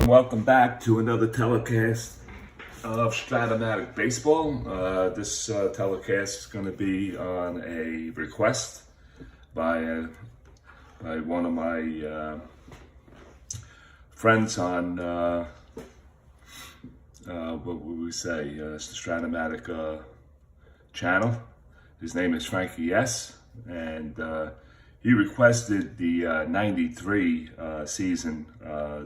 Welcome back to another telecast of Strato Baseball. This telecast is going to be on a request by one of my friends on what would we say, the Stratomatic channel. His name is Frankie S. And he requested the 93 season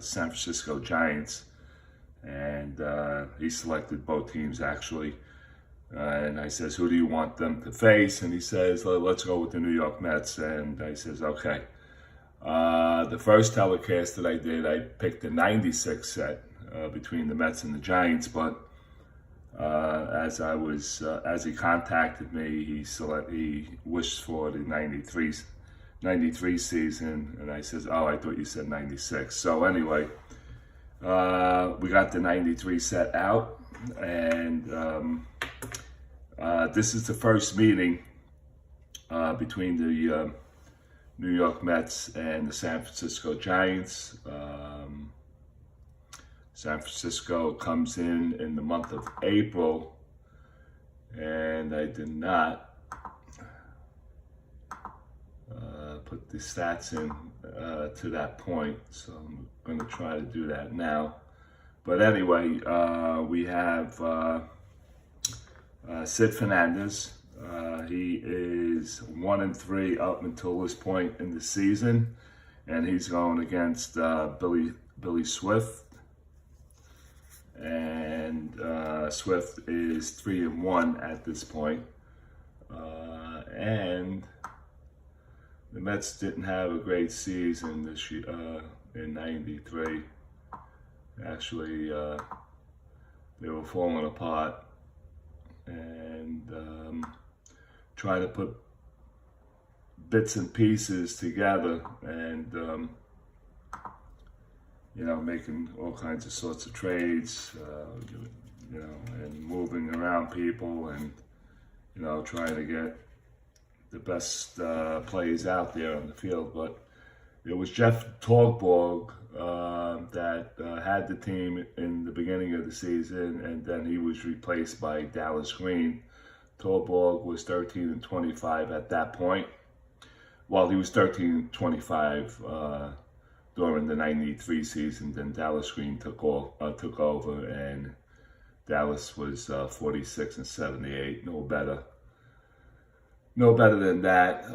San Francisco Giants, and he selected both teams actually. And I says, who do you want them to face? And he says, let's go with the New York Mets. And I says, okay. The first telecast that I did, I picked the 96 set between the Mets and the Giants, but as he contacted me, he wished for the 93 season, and I says, oh, I thought you said 96. So anyway, we got the 93 set out, and this is the first meeting between the New York Mets and the San Francisco Giants. San Francisco comes in the month of April, and I did not put the stats in to that point, so I'm going to try to do that now. But anyway, we have S.Fernandez. He is 1-3 up until this point in the season, and he's going against B.Swift. And Swift is 3-1 at this point. And the Mets didn't have a great season this year in '93. Actually, they were falling apart, and trying to put bits and pieces together, and making all kinds of sorts of trades, and moving around people, and trying to get the best plays out there on the field. But it was Jeff Torborg that had the team in the beginning of the season, and then he was replaced by Dallas Green. Torborg was 13-25 at that point. Well, he was 13-25 during the '93 season. Then Dallas Green took over, and Dallas was 46-78. No better than that.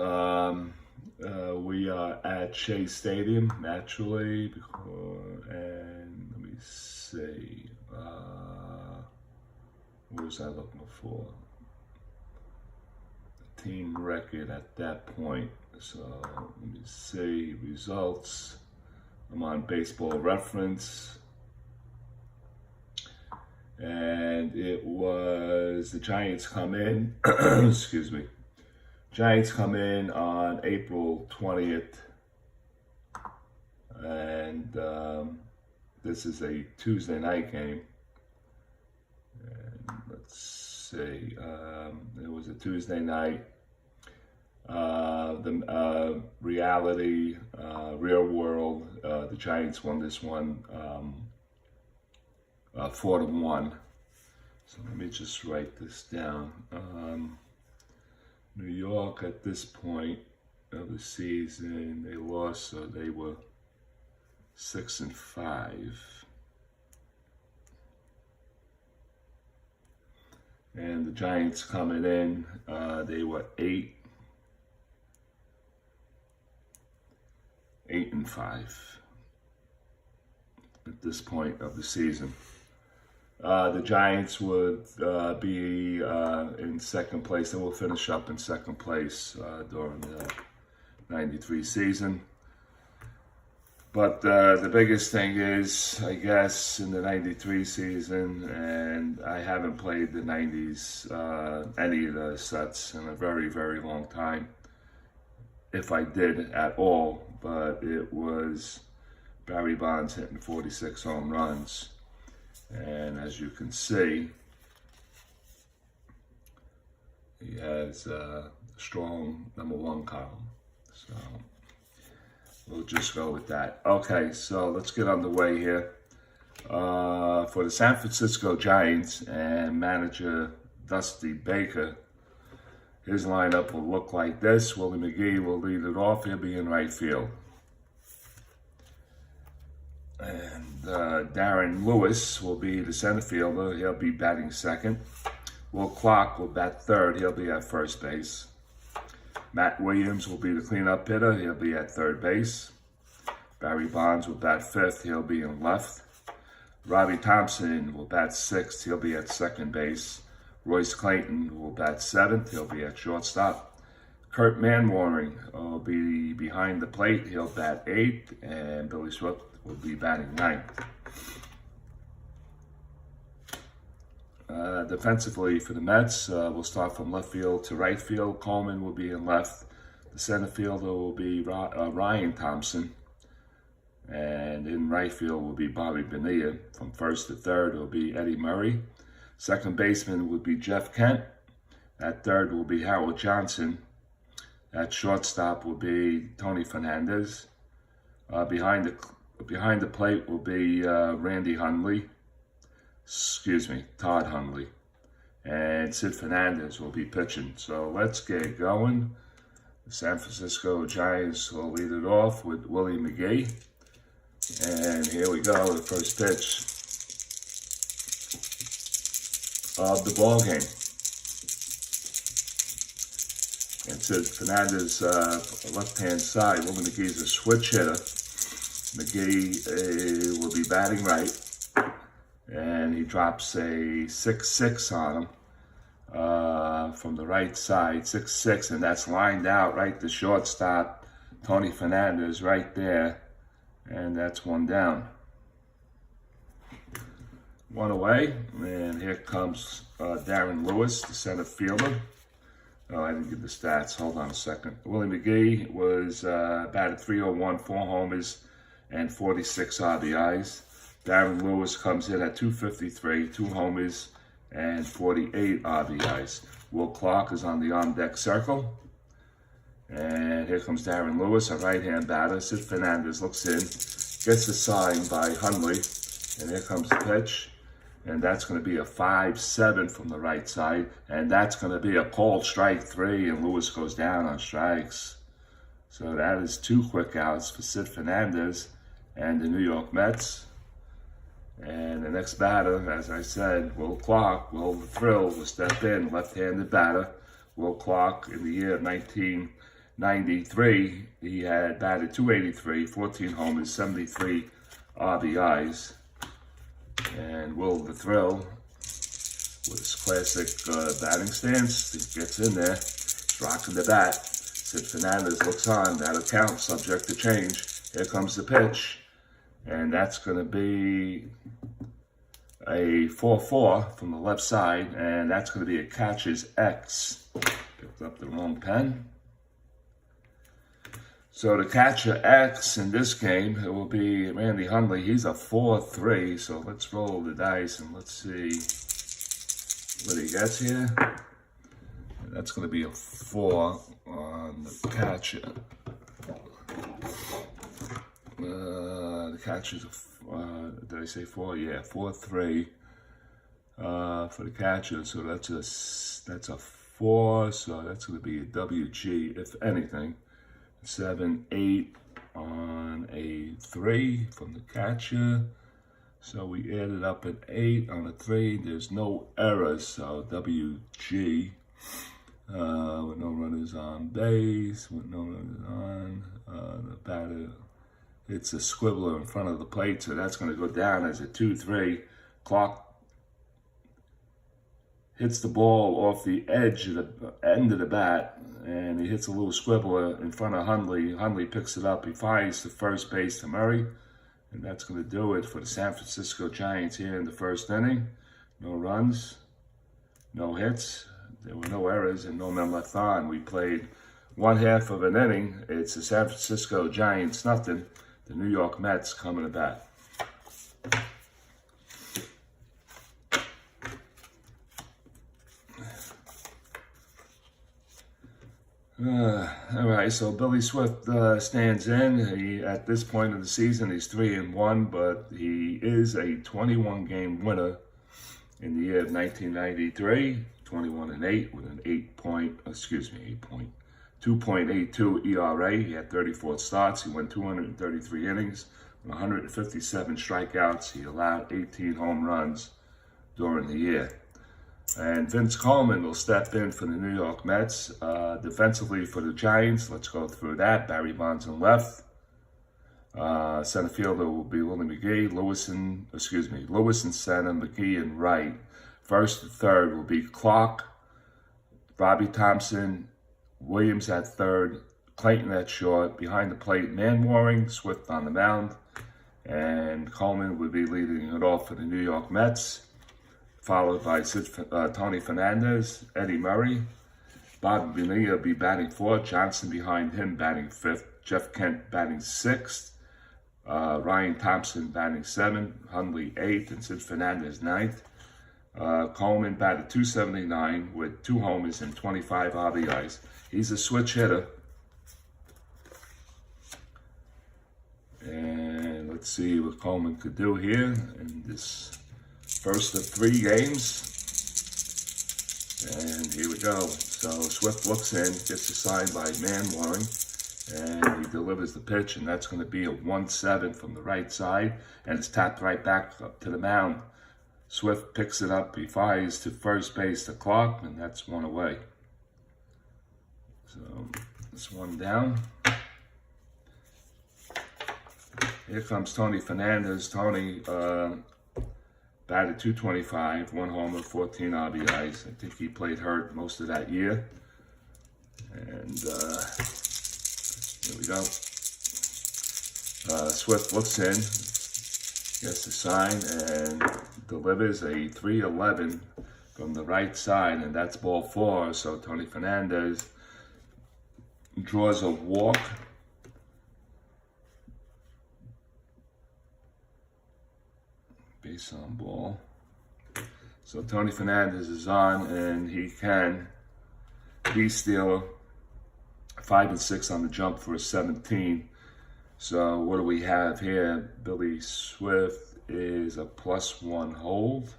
We are at Shea Stadium, naturally, and let me see. What was I looking for? The team record at that point. So let me see results. I'm on Baseball Reference, and it was the Giants come in. Excuse me. Giants come in on April 20th, and this is a Tuesday night game. And let's see, it was a Tuesday night. The reality, real world, the Giants won this one 4-1. So let me just write this down. New York at this point of the season, they lost, so they were 6-5. And the Giants coming in, they were 8-5 at this point of the season. The Giants would be in second place, and will finish up in second place during the 93 season. But the biggest thing is, I guess, in the 93 season, and I haven't played the 90s, any of the sets in a very, very long time, if I did at all, but it was Barry Bonds hitting 46 home runs. And as you can see, he has a strong #1 column. So we'll just go with that. Okay, so let's get underway here. For the San Francisco Giants and manager Dusty Baker, his lineup will look like this. Willie McGee will lead it off. He'll be in right field. And Darren Lewis will be the center fielder. He'll be batting second. Will Clark will bat third. He'll be at first base. Matt Williams will be the cleanup hitter. He'll be at third base. Barry Bonds will bat fifth. He'll be in left. Robbie Thompson will bat sixth. He'll be at second base. Royce Clayton will bat seventh. He'll be at shortstop. Kurt Manwaring will be behind the plate. He'll bat eighth. And B.Swift will be batting ninth. Defensively for the Mets, we'll start from left field to right field. Coleman will be in left. The center fielder will be Ryan Thompson. And in right field will be Bobby Bonilla. From first to third will be Eddie Murray. Second baseman would be Jeff Kent. At third will be Howard Johnson. At shortstop will be Tony Fernandez. Behind the plate will be Todd Hundley. And S.Fernandez will be pitching. So let's get going. The San Francisco Giants will lead it off with Willie McGee. And here we go, the first pitch of the ball game. And S.Fernandez, left-hand side. Willie McGee's a switch hitter. McGee will be batting right. And he drops a 6-6 on him from the right side, 6-6, and that's lined out right to shortstop. Tony Fernandez right there, and that's one down. One away, and here comes Darren Lewis, the center fielder. Oh, I didn't get the stats. Hold on a second. Willie McGee was batted .301, 4 homers, and 46 RBIs. Darren Lewis comes in at .253, 2 homers, and 48 RBIs. Will Clark is on the on-deck circle. And here comes Darren Lewis, a right-hand batter. S.Fernandez looks in, gets a sign by Hundley, and here comes the pitch. And that's going to be a 5-7 from the right side. And that's going to be a called strike 3, and Lewis goes down on strikes. So that is 2 quick outs for S.Fernandez and the New York Mets. And the next batter, as I said, Will Clark, Will the Thrill, will step in, left-handed batter. Will Clark, in the year of 1993, he had batted .283, 14 homers, 73 RBIs. And Will the Thrill, with his classic batting stance, he gets in there, he's rocking the bat. S.Fernandez looks on, that'll count, subject to change. Here comes the pitch. And that's going to be a 4-4 from the left side, and that's going to be a catcher's X. Picked up the wrong pen. So the catcher X in this game, it will be Randy Hundley. He's a 4-3, so let's roll the dice and let's see what he gets here. And that's going to be a 4 on the catcher. The catcher's, did I say 4? Yeah, 4-3 for the catcher. So that's a 4. So that's going to be a WG, if anything. 7-8 on a 3 from the catcher. So we added up at 8 on a 3. There's no errors, so WG. With no runners on base, with no runners on. The batter, it's a squibbler in front of the plate, so that's going to go down as a 2-3. Clock hits the ball off the edge of the end of the bat, and he hits a little squibbler in front of Hundley. Hundley picks it up. He fires to first base to Murray, and that's going to do it for the San Francisco Giants here in the first inning. No runs, no hits. There were no errors and no men left on. We played one half of an inning. It's the San Francisco Giants nothing. The New York Mets coming to bat. All right, so B.Swift stands in. At this point of the season, he's 3-1, but he is a 21-game winner in the year of 1993, 21-8 with an 2.82 ERA. He had 34 starts. He went 233 innings, 157 strikeouts. He allowed 18 home runs during the year. And Vince Coleman will step in for the New York Mets. Defensively for the Giants, let's go through that. Barry Bonds in left. Center fielder will be Willie McGee. Lewis in center, McGee in right. First and third will be Clark, Bobby Thompson, Williams at third, Clayton at short. Behind the plate, Manwaring, Swift on the mound. And Coleman would be leading it off for the New York Mets, followed by Tony Fernandez, Eddie Murray. Bob Bonilla will be batting fourth, Johnson behind him batting fifth, Jeff Kent batting sixth, Ryan Thompson batting seventh, Hundley eighth, and S.Fernandez ninth. Coleman batted .279 with 2 homers and 25 RBIs. He's a switch hitter. And let's see what Coleman could do here in this first of 3 games. And here we go. So Swift looks in, gets a sign by Manwaring, and he delivers the pitch, and that's going to be a 1-7 from the right side, and it's tapped right back up to the mound. Swift picks it up, he fires to first base to Clark, and that's 1 away. So this 1 down. Here comes Tony Fernandez. Tony batted .225, 1 homer, 14 RBIs. I think he played hurt most of that year. And here we go. Swift looks in, gets the sign, and delivers a 3-11 from the right side, and that's ball 4. So Tony Fernandez draws a walk. Base on ball. So Tony Fernandez is on, and he can steal 5 and 6 on the jump for a 17. So what do we have here? B.Swift is a +1 hold.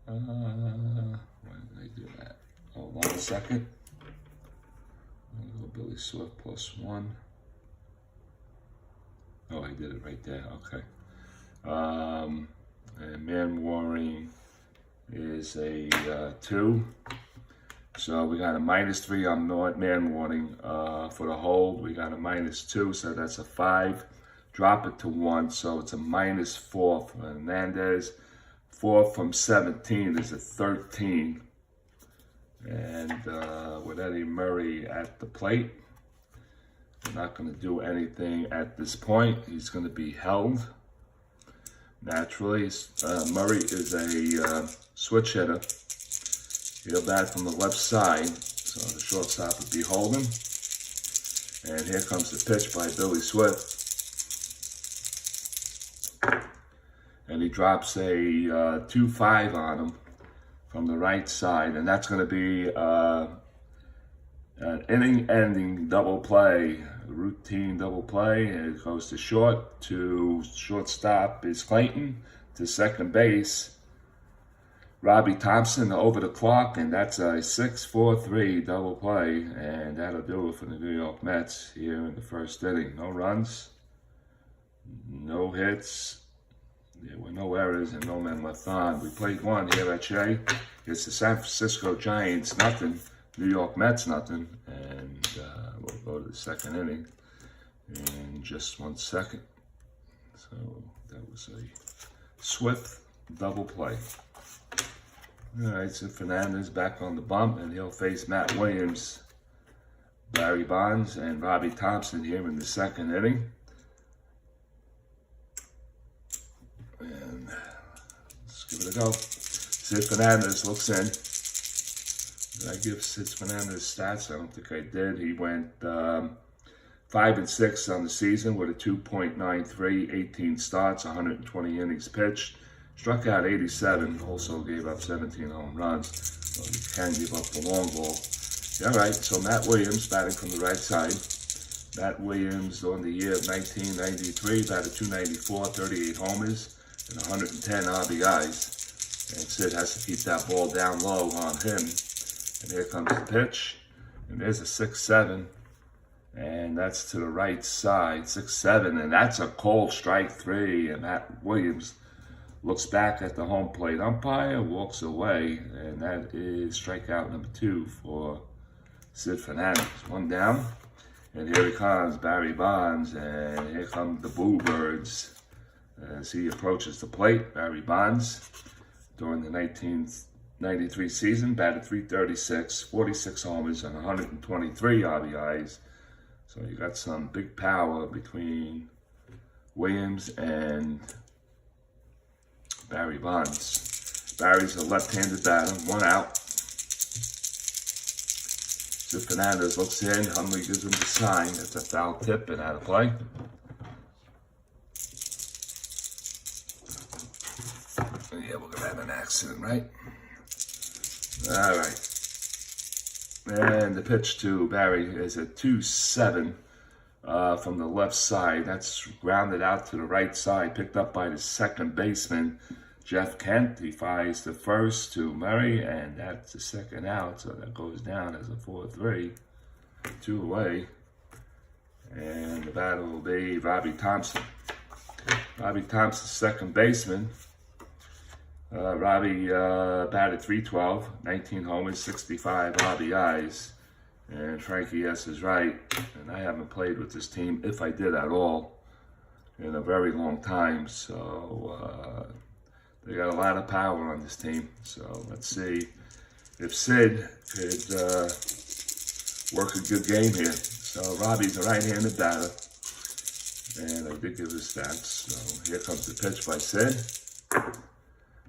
Why did they do that? Hold on a second. I'm gonna go B.Swift +1. Oh, I did it right there. Okay. And Manwaring is a 2. So we got a -3 on Manwaring for the hold. We got a -2, so that's a 5. Drop it to 1, so it's a -4 for Fernandez. 4 from 17 is a 13. And with Eddie Murray at the plate, we're not going to do anything at this point. He's going to be held. Naturally, Murray is a switch hitter. He'll bat from the left side, so the shortstop would be holding. And here comes the pitch by B.Swift. And he drops a 2-5 on him from the right side, and that's going to be an inning-ending double play, routine double play. And it goes to short. To shortstop is Clayton. To second base, Robbie Thompson over the clock, and that's a 6-4-3 double play, and that'll do it for the New York Mets here in the first inning. No runs, no hits, no errors and no men left on. We played one here at Shea. It's the San Francisco Giants, nothing. Ny.Mets, nothing. And we'll go to the second inning in just 1 second. So that was a swift double play. All right, so S.Fernandez back on the bump, and he'll face Matt Williams, Barry Bonds, and Robbie Thompson here in the second inning. And let's give it a go. S.Fernandez looks in. Did I give S.Fernandez stats? I don't think I did. He went 5-6 on the season with a 2.93, 18 starts, 120 innings pitched. Struck out 87, also gave up 17 home runs. So you can give up the long ball. All right, so Matt Williams batting from the right side. Matt Williams on the year of 1993, batted 294, 38 homers, and 110 RBIs. And Sid has to keep that ball down low on him. And here comes the pitch. And there's a 6-7. And that's to the right side, 6-7. And that's a cold strike 3. And Matt Williams looks back at the home plate umpire, walks away. And that is strikeout number 2 for S.Fernandez. 1 down. And here he comes, Barry Bonds. And here come the Boo Birds as he approaches the plate. Barry Bonds, during the 1993 season, batted .336, 46 homers, and 123 RBIs. So you got some big power between Williams and Barry Bonds. Barry's a left-handed batter, 1 out. S.Fernandez looks in, Hundley gives him the sign. That's a foul tip and out of play. Yeah, we're gonna have an accident, right? All right. And the pitch to Barry is a 2-7 from the left side. That's grounded out to the right side, picked up by the second baseman, Jeff Kent. He fires the first to Murray, and that's the second out. So that goes down as a 4-3, 2 away. And the batter will be Robbie Thompson. Robbie Thompson, second baseman. Robbie batted .312, 19 homers, 65 RBIs. And Frankie S. is right. And I haven't played with this team, if I did at all, in a very long time. So they got a lot of power on this team. So let's see if Sid could work a good game here. So Robbie's a right-handed batter. And I did give his stats. So here comes the pitch by Sid.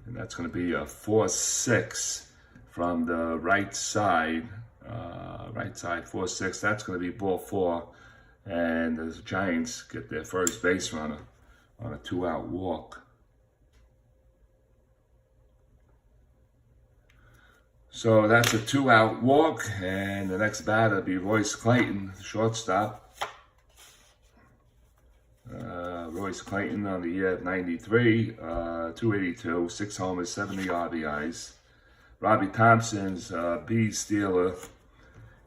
And that's going to be a 4-6 from the right side. Right side, 4-6. That's going to be ball 4. And the Giants get their first base runner on a 2-out walk. So that's a 2-out walk. And the next batter will be Royce Clayton, shortstop. Royce Clayton on the year of 93, 282, 6 homers, 70 RBIs. Robbie Thompson's B-Stealer.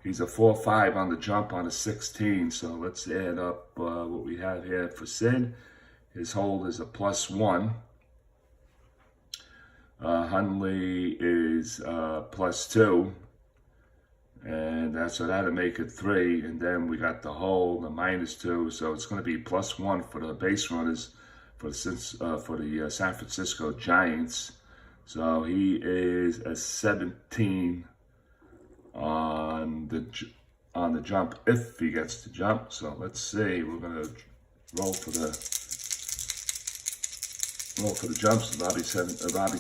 He's a 4-5 on the jump on a 16. So let's add up what we have here for Sid. His hold is a +1. Hundley is +2. And so that'll make it 3. And then we got the hold, the -2. So it's going to be +1 for the base runners for the San Francisco Giants. So he is a 17 on the jump if he gets to jump. So let's see. We're going to roll for the jumps. Robbie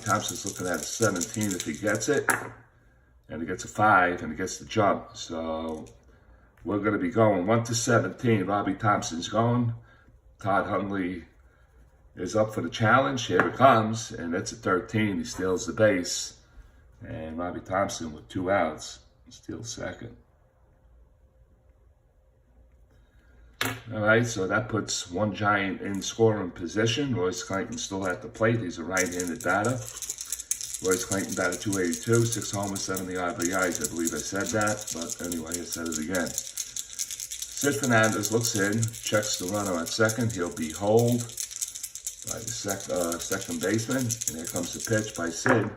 Thompson's looking at a 17 if he gets it. And he gets a 5, and he gets the jump. So we're going to be going 1 to 17. Robbie Thompson's going. Todd Hundley is up for the challenge. Here it comes, and it's a 13. He steals the base. And Robbie Thompson with 2 outs steals second. All right, so that puts one Giant in scoring position. Royce Clayton still at the plate. He's a right-handed batter. Royce Clayton batted .282, 6 homers, 70 RBIs. I believe I said that, but anyway, I said it again. S.Fernandez looks in, checks the runner at second. He'll be hold. by the second baseman. And here comes the pitch by Sid.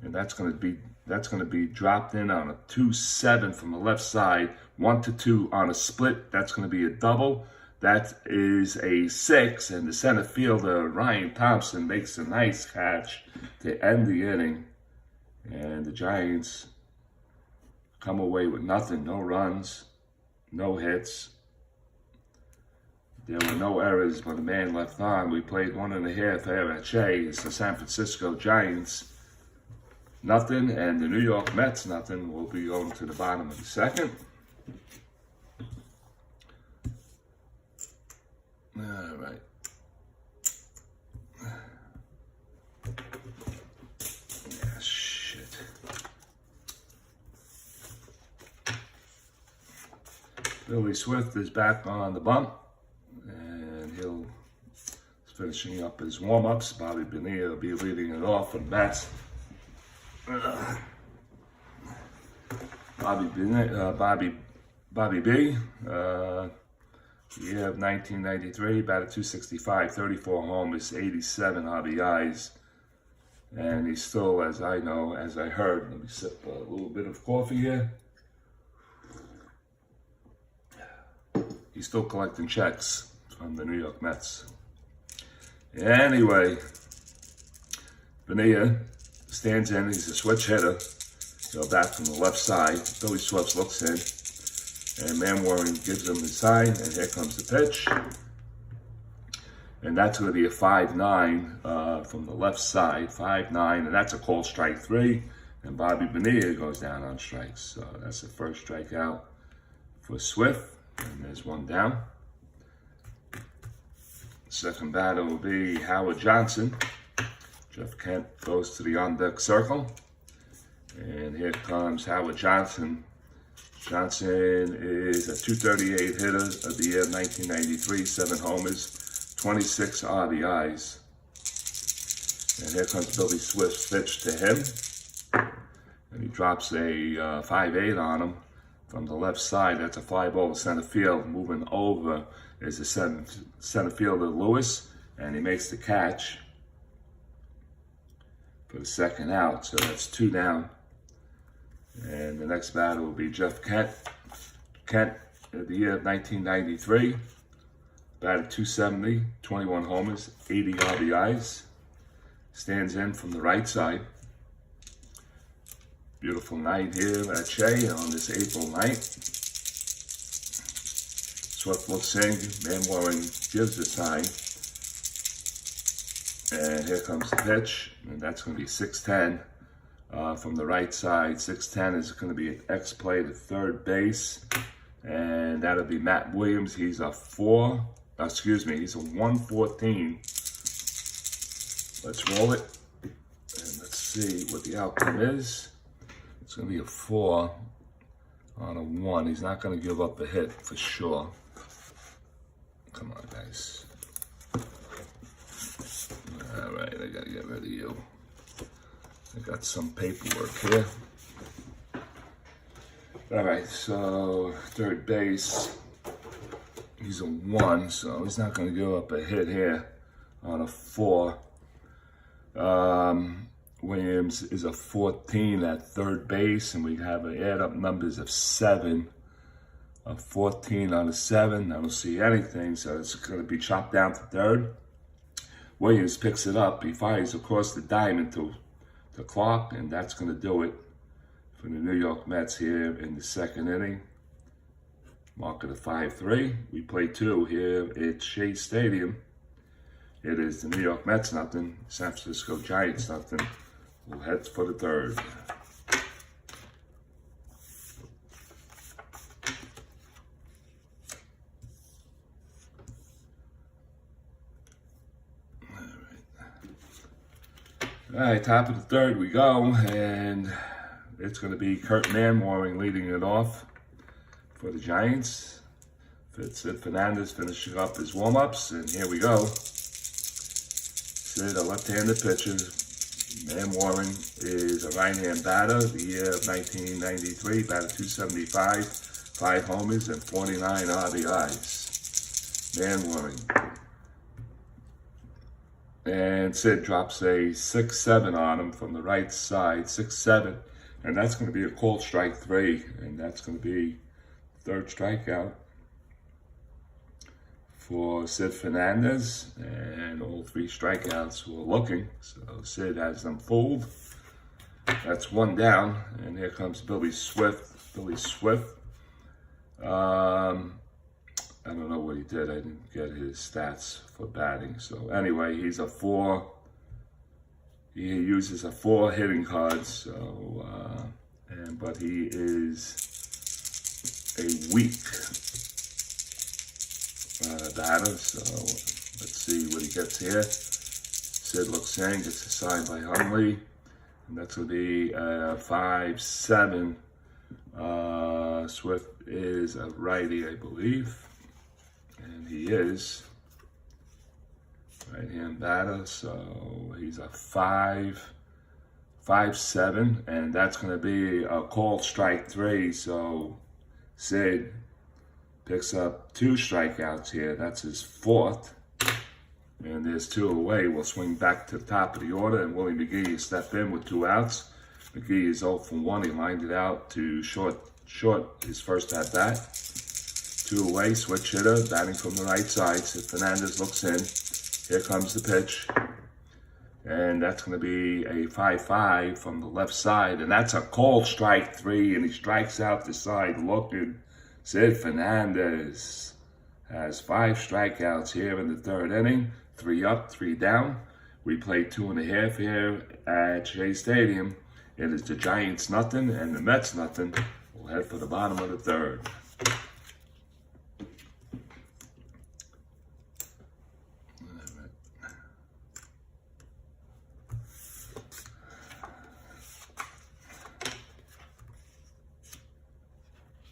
And that's going to be dropped in on a 2-7 from the left side. 1-2 on a split. That's going to be a double. That is a 6. And the center fielder, Ryan Thompson, makes a nice catch to end the inning. And the Giants come away with nothing. No runs, no hits. There were no errors, but a man left on. We played 1.5 error at Shea. It's the San Francisco Giants. Nothing, and the New York Mets, nothing. We'll be going to the bottom of the second. All right. Yeah, shit. B.Swift is back on the bump, and he's finishing up his warm-ups. Bobby Bonilla will be leading it off for the Mets. Bobby B, year of 1993, batted .265, 34 homers, 87 RBIs, and he's still, as I heard, let me sip a little bit of coffee here. He's still collecting checks from the New York Mets. Anyway, Bonilla stands in. He's a switch hitter. Go back from the left side. B.Swift looks in, and Warren gives him the sign, and here comes the pitch. And that's going to be a 5-9 from the left side, 5-9, and that's a called strike 3. And Bobby Bonilla goes down on strikes. So that's the first strikeout for Swift. And there's one down. Second batter will be Howard Johnson. Jeff Kent goes to the on-deck circle. And here comes Howard Johnson. Johnson is a .238 hitter of the year 1993, 7 homers, 26 RBIs. And here comes B.Swift's pitch to him. And he drops a 5-8 on him. From the left side, that's a fly ball to center field. Moving over is the center fielder, Lewis, and he makes the catch for the second out. So that's 2 down. And the next batter will be Jeff Kent. Kent, the year of 1993, batted .270, 21 homers, 80 RBIs. Stands in from the right side. Beautiful night here at Shea on this April night. Swift looks in, Warren gives the sign. And here comes the pitch, and that's going to be 6-10 from the right side. 6-10 is going to be an X play to third base, and that'll be Matt Williams. He's a 114. Let's roll it, and let's see what the outcome is. It's going to be a 4 on a 1. He's not going to give up a hit for sure. Come on, guys. All right, I got to get rid of you. I got some paperwork here. All right, so third base. He's a 1, so he's not going to give up a hit here on a 4. Williams is a 14 at third base, and we have an add up numbers of 7. A 14 on a 7. I don't see anything, so it's going to be chopped down to third. Williams picks it up. He fires across the diamond to Clark, and that's going to do it for the New York Mets here in the second inning. Mark it a 5-3. We play 2 here at Shea Stadium. It is the New York Mets nothing, San Francisco Giants nothing. We'll head for the third. All right, top of the third we go, and it's going to be Kurt Manwaring leading it off for the Giants. S.Fernandez finishing up his warm-ups, and here we go. Sid, a left-handed pitcher. Manwaring is a right-hand batter. The year of 1993, batted .275, 5 homers, and 49 RBIs. Manwaring. And Sid drops a 6-7 on him from the right side, 6-7. And that's going to be a called strike 3. And that's going to be third strikeout for S.Fernandez. And all 3 strikeouts were looking. So Sid has them fooled. That's 1 down. And here comes B.Swift. B.Swift. I don't know what he did. I didn't get his stats for batting. So anyway, he's a 4. He uses a 4 hitting card. So but he is a weak batter. So let's see what he gets here. Sid looks in, gets a sign by Hundley, and that's going to be 5-7. Swift is a righty, I believe. And he is right-hand batter, so he's a 5-7, and that's going to be a called strike 3. So Sid picks up 2 strikeouts here. That's his 4th, and there's 2 away. We'll swing back to the top of the order, and Willie McGee will step in with 2 outs. McGee is 0 for 1. He lined it out to short his first at bat. 2 away, switch hitter, batting from the right side. S.Fernandez looks in. Here comes the pitch. And that's going to be a 5-5 from the left side. And that's a called strike 3. And he strikes out the side looking. S.Fernandez has 5 strikeouts here in the 3rd inning. 3 up, 3 down. We played 2.5 here at Shea Stadium. It is the Giants nothing and the Mets nothing. We'll head for the bottom of the 3rd.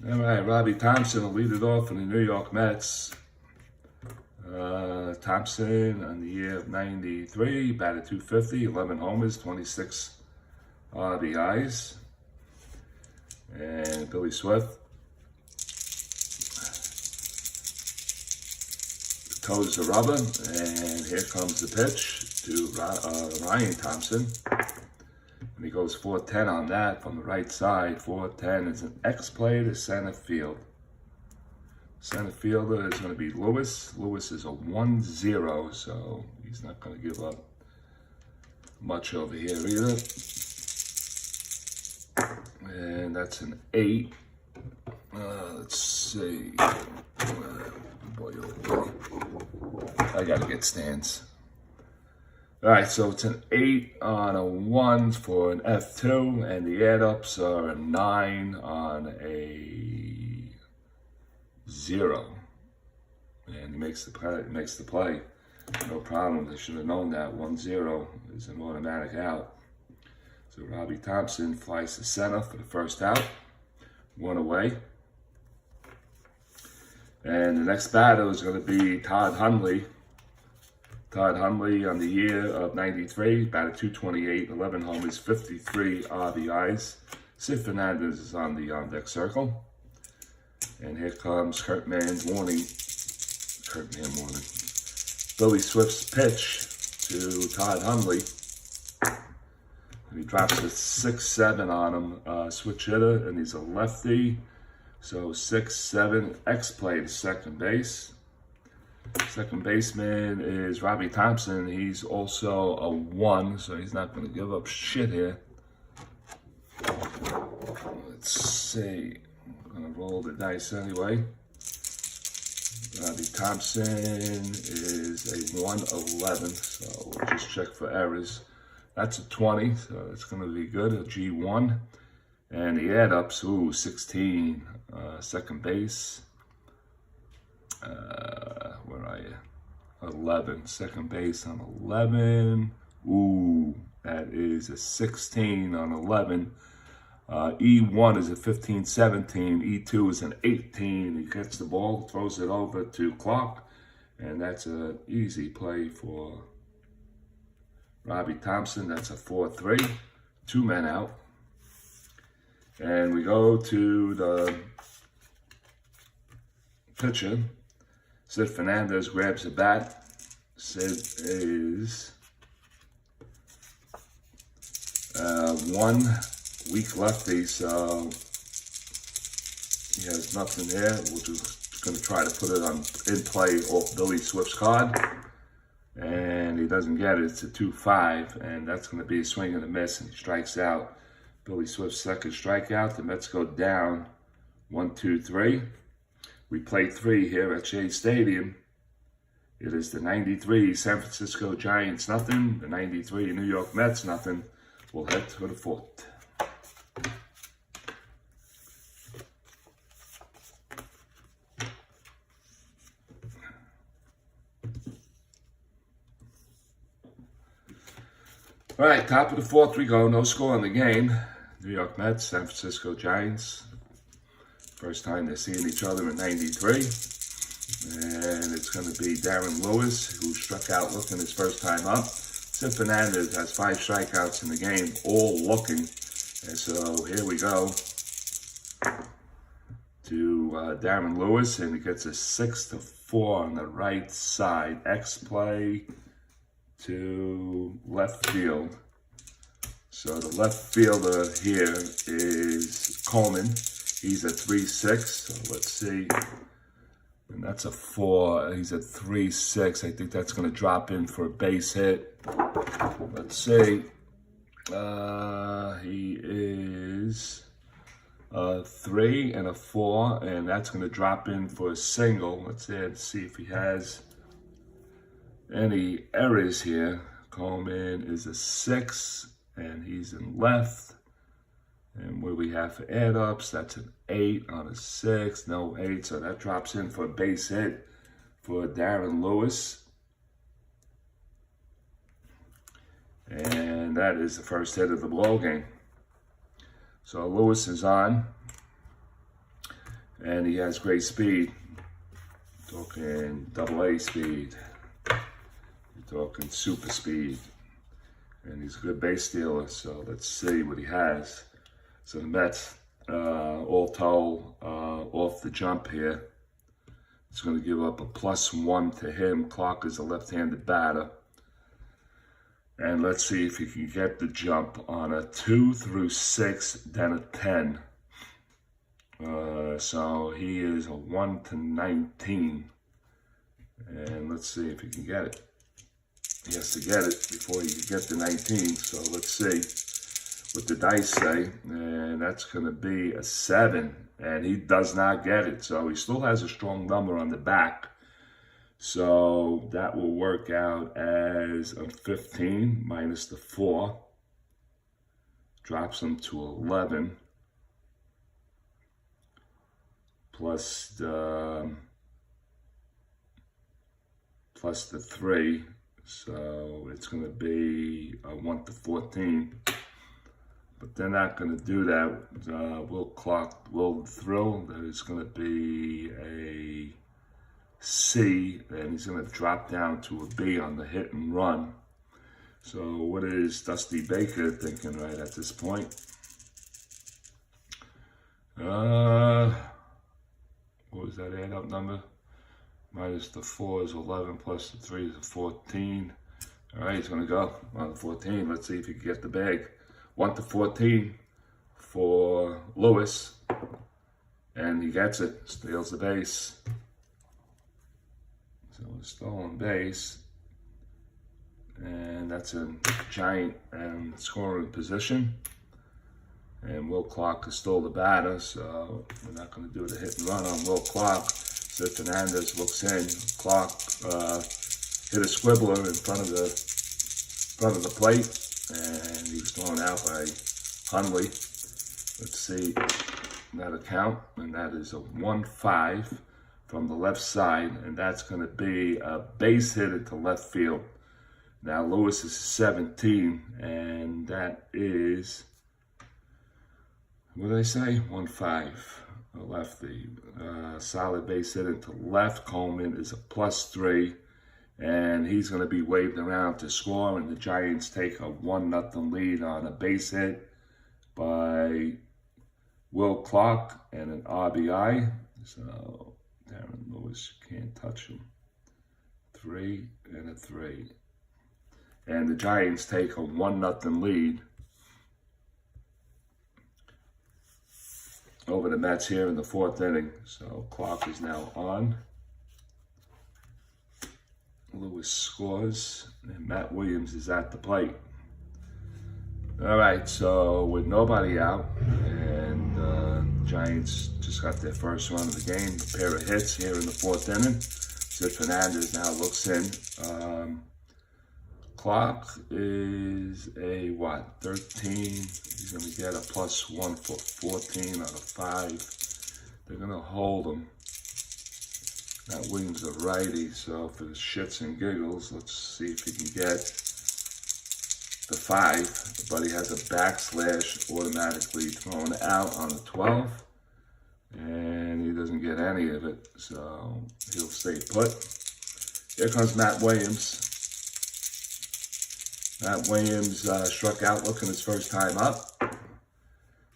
All right, Robbie Thompson will lead it off for the New York Mets. Thompson on the year of 93, batted .250, 11 homers, 26 RBIs. And B.Swift toes the rubber, and here comes the pitch to Ryan Thompson. And he goes 4-10 on that from the right side. 4-10 is an X play to center field. Center fielder is going to be Lewis. Lewis is a 1-0, so he's not going to give up much over here either. And that's an 8. Let's see. Boy, oh boy. I got to get stands. All right, so it's an 8 on a 1 for an F2, and the add-ups are a 9 on a 0. And he makes the play. No problem. They should have known that. 1-0 is an automatic out. So Robbie Thompson flies to center for the first out. 1 away. And the next batter is going to be Todd Hundley. Todd Hundley on the year of 93, batted .228, 11 homers, 53 RBIs. S.Fernandez is on the on-deck circle. And here comes Kurtman warning. B.Swift's pitch to Todd Hundley. And he drops a 6-7 on him, switch hitter, and he's a lefty. So 6-7, X-play to second base. Second baseman is Robbie Thompson. He's also a 1, so he's not going to give up shit here. Let's see. I'm going to roll the dice anyway. Robbie Thompson is a 1-11, so we'll just check for errors. That's a 20, so it's going to be good, a G1. And the add-ups, 16, second base. Where are you? 11, second base on 11. That is a 16 on 11. E1 is a 15-17. E2 is an 18. He gets the ball, throws it over to Clark, and that's an easy play for Robbie Thompson. That's a 4-3. 2 men out. And we go to the pitcher. S.Fernandez grabs the bat. Sid is 1 weak lefty, so he has nothing there. We're just going to try to put it on in play off B.Swift's card. And he doesn't get it. It's a 2-5, and that's going to be a swing and a miss, and he strikes out. B.Swift's second strikeout. The Mets go down 1-2-3. We play 3 here at Shea Stadium. It is the 93 San Francisco Giants nothing, the 93 New York Mets nothing. We'll head to the 4th. All right, top of the 4th we go. No score in the game. New York Mets, San Francisco Giants. First time they're seeing each other in 93. And it's going to be Darren Lewis, who struck out looking his first time up. S.Fernandez has 5 strikeouts in the game, all looking. And so here we go to Darren Lewis, and he gets a 6-4 on the right side. X-play to left field. So the left fielder here is Coleman. He's a 3-6, so let's see. And that's a 4. He's at 3-6. I think that's going to drop in for a base hit. Let's see. He is a 3 and a 4, and that's going to drop in for a single. Let's see if he has any errors here. Coleman is a 6, and he's in left. And what do we have for add-ups? That's an 8 on a 6. No 8, so that drops in for a base hit for Darren Lewis. And that is the first hit of the ball game. So Lewis is on. And he has great speed. Talking AA speed. You're talking super speed. And he's a good base stealer, so let's see what he has. So the Mets, all told, off the jump here. It's going to give up a +1 to him. Clark is a left-handed batter. And let's see if he can get the jump on a 2 through 6, then a 10. So he is a 1-19. And let's see if he can get it. He has to get it before he can get the 19. So let's see what the dice say, and that's going to be a 7, and he does not get it. So he still has a strong number on the back. So that will work out as a 15 minus the 4. Drops him to 11. Plus the 3. So it's going to be a 1-14. But they're not going to do that. Will throw. There's going to be a C, and he's going to drop down to a B on the hit and run. So what is Dusty Baker thinking right at this point? What was that add-up number? Minus the 4 is 11, plus the 3 is 14. All right, he's going to go on the 14. Let's see if he can get the bag. 1-14 for Lewis, and he gets it, steals the base. So a stolen base, and that's a Giant and scoring position. And Will Clark is still the batter, so we're not going to do the hit and run on Will Clark. S.Fernandez looks in. Clark hit a squibbler in front of the plate. And he was thrown out by Hundley. Let's see that account. And that is a 1-5 from the left side. And that's going to be a base hit to left field. Now Lewis is 17. And that is, what did I say? 1-5. A lefty. Solid base hit to left. Coleman is a +3. And he's going to be waved around to score, and the Giants take a 1-0 lead on a base hit by Will Clark and an RBI. So Darren Lewis can't touch him. 3 and a 3. And the Giants take a 1-0 lead over the Mets here in the 4th inning. So clock is now on. Lewis scores, and Matt Williams is at the plate. All right, so with nobody out, and Giants just got their first run of the game, a pair of hits here in the 4th inning. S.Fernandez now looks in. Clock is a, 13. He's going to get a +1 for 14 out of 5. They're going to hold him. Matt Williams a righty, so for the shits and giggles, let's see if he can get the 5. But he has a backslash automatically thrown out on the 12. And he doesn't get any of it, so he'll stay put. Here comes Matt Williams. Matt Williams struck out looking his first time up.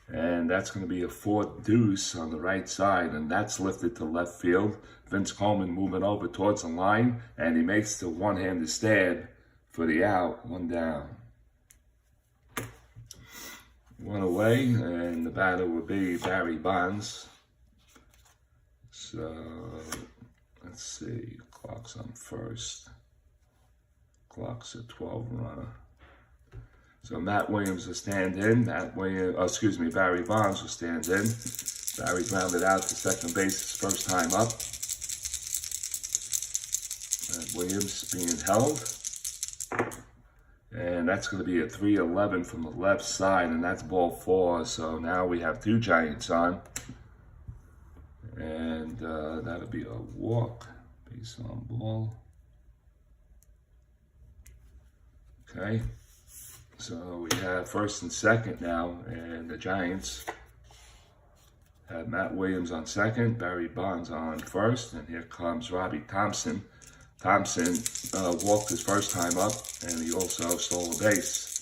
And that's going to be a 4th deuce on the right side, and that's lifted to left field. Vince Coleman moving over towards the line, and he makes the one-handed stab for the out, 1 down. 1 away, and the batter will be Barry Bonds. So, let's see, clock's on first. Clock's a 12 runner. So Matt Williams will stand in. Barry Bonds will stand in. Barry grounded out to second base his first time up. Matt Williams being held. And that's going to be a 3-11 from the left side, and that's ball 4. So now we have 2 Giants on. And that'll be a walk, base on ball. Okay. So we have first and second now, and the Giants have Matt Williams on second, Barry Bonds on first, and here comes Robbie Thompson. Thompson walked his first time up, and he also stole a base.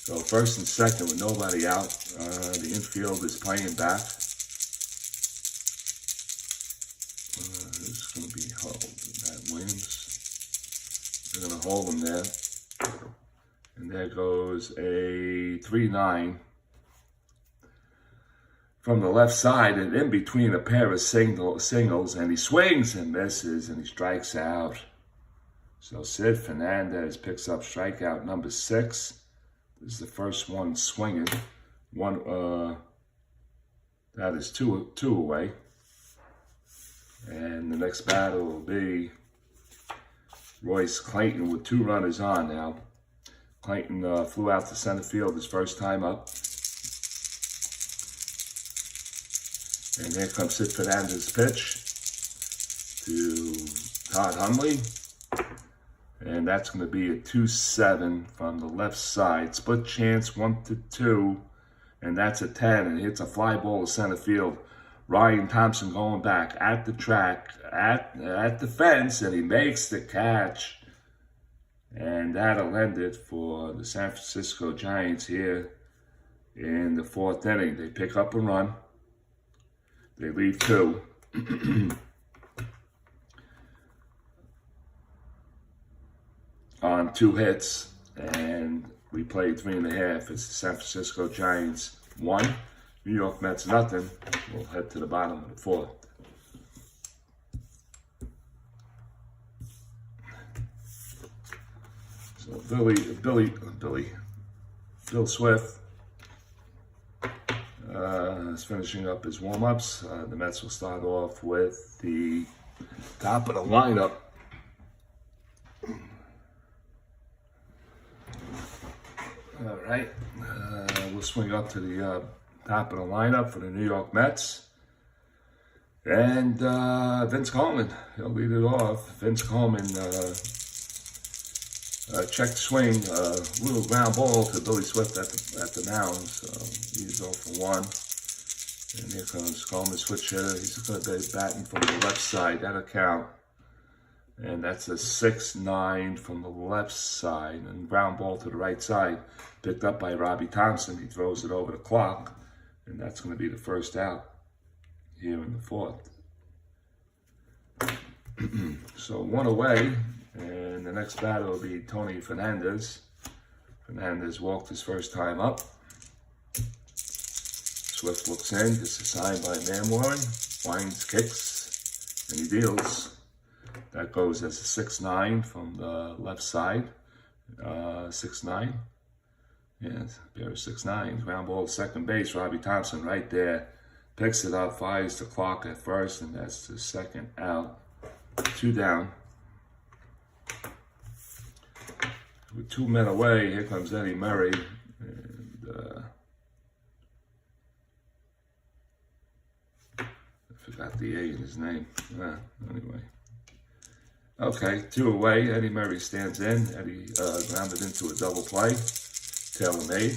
So first and second with nobody out. The infield is playing back. Who's going to be held? Matt Williams. They're going to hold him there. And there goes a 3-9 from the left side, and in between a pair of singles, and he swings and misses, and he strikes out. So S.Fernandez picks up strikeout number 6. This is the first one swinging. That is two away. And the next batter will be Royce Clayton with 2 runners on now. Clayton flew out to center field his first time up. And here comes S.Fernandez's pitch to Todd Hundley. And that's going to be a 2-7 from the left side. Split chance 1-2. And that's a 10. And he hits a fly ball to center field. Ryan Thompson going back at the track, at the fence, and he makes the catch. And that'll end it for the San Francisco Giants here in the 4th inning. They pick up a run. They leave 2. On 2 hits. And we played 3.5. It's the San Francisco Giants 1. New York Mets nothing. We'll head to the bottom of the 4th. So B.Swift is finishing up his warm-ups. The Mets will start off with the top of the lineup. All right, we'll swing up to the top of the lineup for the New York Mets. And Vince Coleman, he'll lead it off. Vince Coleman check swing, little ground ball to B.Swift at the mound. So he's 0 for 1. And here comes Coleman, switch hitter. He's going to be batting from the left side. That'll count. And that's a 6-9 from the left side. And ground ball to the right side. Picked up by Robbie Thompson. He throws it over the clock. And that's going to be the first out here in the 4th. So 1 away. And the next batter will be Tony Fernandez. Fernandez walked his first time up. Swift looks in, gets assigned by Man Warren, winds, kicks, and he deals. That goes as a 6-9 from the left side. 6-9. Yes, Bear 6-9. Ground ball to second base. Robbie Thompson right there. Picks it up, fires the clock at first, and that's the second out. 2 down. With 2 men away, here comes Eddie Murray. And I forgot the A in his name. Anyway. Okay, 2 away. Eddie Murray stands in. Eddie grounded into a double play. Tailor-made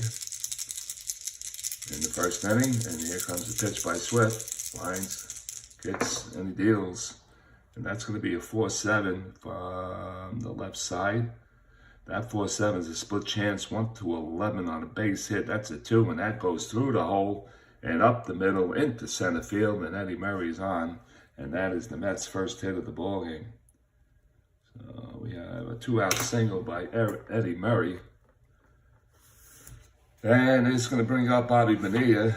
in the first inning. And here comes the pitch by Swift. Lines, kicks, and he deals. And that's going to be a 4-7 from the left side. That 4-7 is a split chance, 1 to 11 on a base hit. That's a 2, and that goes through the hole and up the middle into center field. And Eddie Murray's on, and that is the Mets' first hit of the ball game. So we have a 2-out single by Eddie Murray. And it's going to bring up Bobby Bonilla.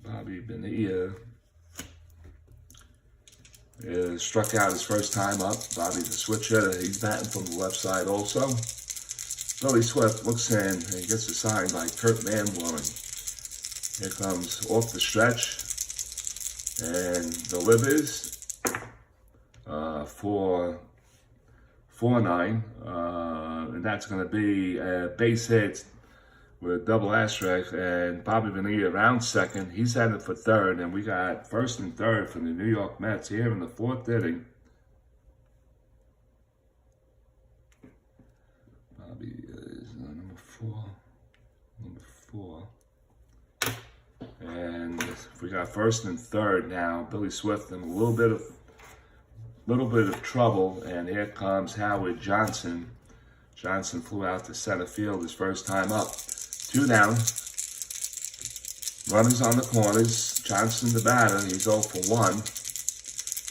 Bobby Bonilla struck out his first time up. Bobby's a switch hitter. He's batting from the left side also. Billy Swift looks in and he gets assigned by Kurt Van Warren. Here comes off the stretch and delivers for 4-9. And that's going to be a base hit with double asterisk, and Bobby Bonilla around second. He's headed for third, and we got first and third from the New York Mets here in the 4th inning. Bobby is number 4. And we got first and third now. Billy Swift in a little bit of trouble, and here comes Howard Johnson. Johnson flew out to center field his first time up. 2 down. Runners on the corners. Johnson the batter. He's 0 for 1.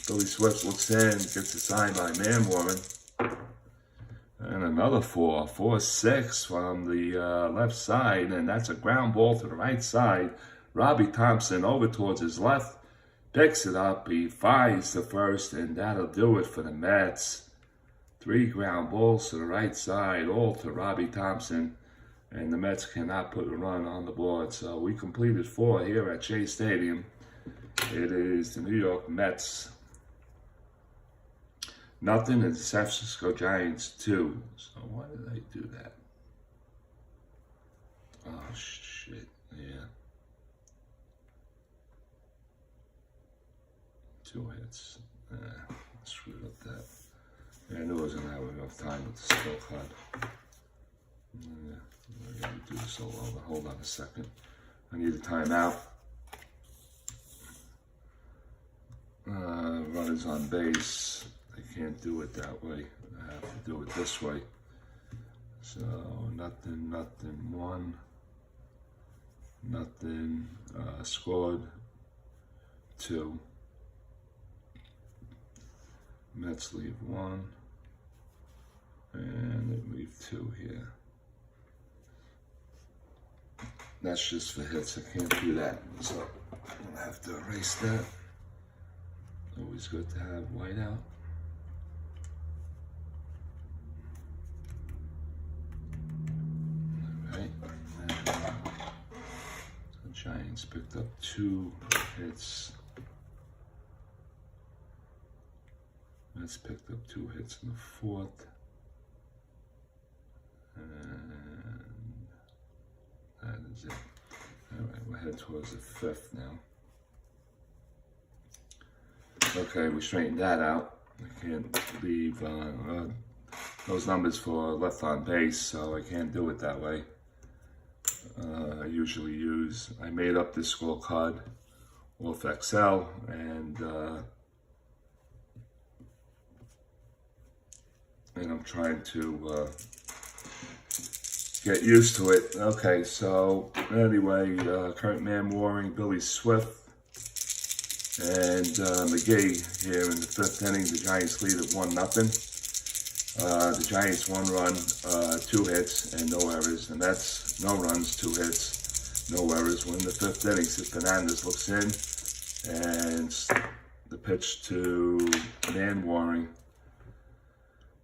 Billy Swift looks in, gets assigned by Man Warren. And another 4-6 from the left side, and that's a ground ball to the right side. Robbie Thompson over towards his left, picks it up, he fires to first, and that'll do it for the Mets. 3 ground balls to the right side, all to Robbie Thompson. And the Mets cannot put a run on the board. So we completed 4 here at Shea Stadium. It is the New York Mets 0, and the San Francisco Giants 2. So why did I do that? Oh, shit. Yeah. 2 hits. Screwed up that. Yeah, I knew I wasn't going to have enough time with the scorecard. Yeah. I gotta do this all over. Hold on a second. I need a timeout. Runners on base. I can't do it that way. I have to do it this way. So nothing, 1. Nothing. Scored 2. Mets leave 1. And they leave 2 here. That's just for hits. I can't do that. So I'm going to have to erase that. Always good to have white out. All right. The Giants picked up 2 hits. Mets picked up 2 hits in the 4th. And that is it. All right, we're headed towards the 5th now. Okay, we straightened that out. I can't leave those numbers for left on base, so I can't do it that way. I made up this scorecard off Excel, and I'm trying to get used to it. Okay, so anyway, Kurt Man Warren, Billy Swift, and McGee here in the 5th inning. The Giants lead at 1-0. The Giants 1 run, 2 hits, and no errors. And that's no runs, 2 hits. No errors. We're in the fifth inning. S.Fernandez looks in, and the pitch to Man Waring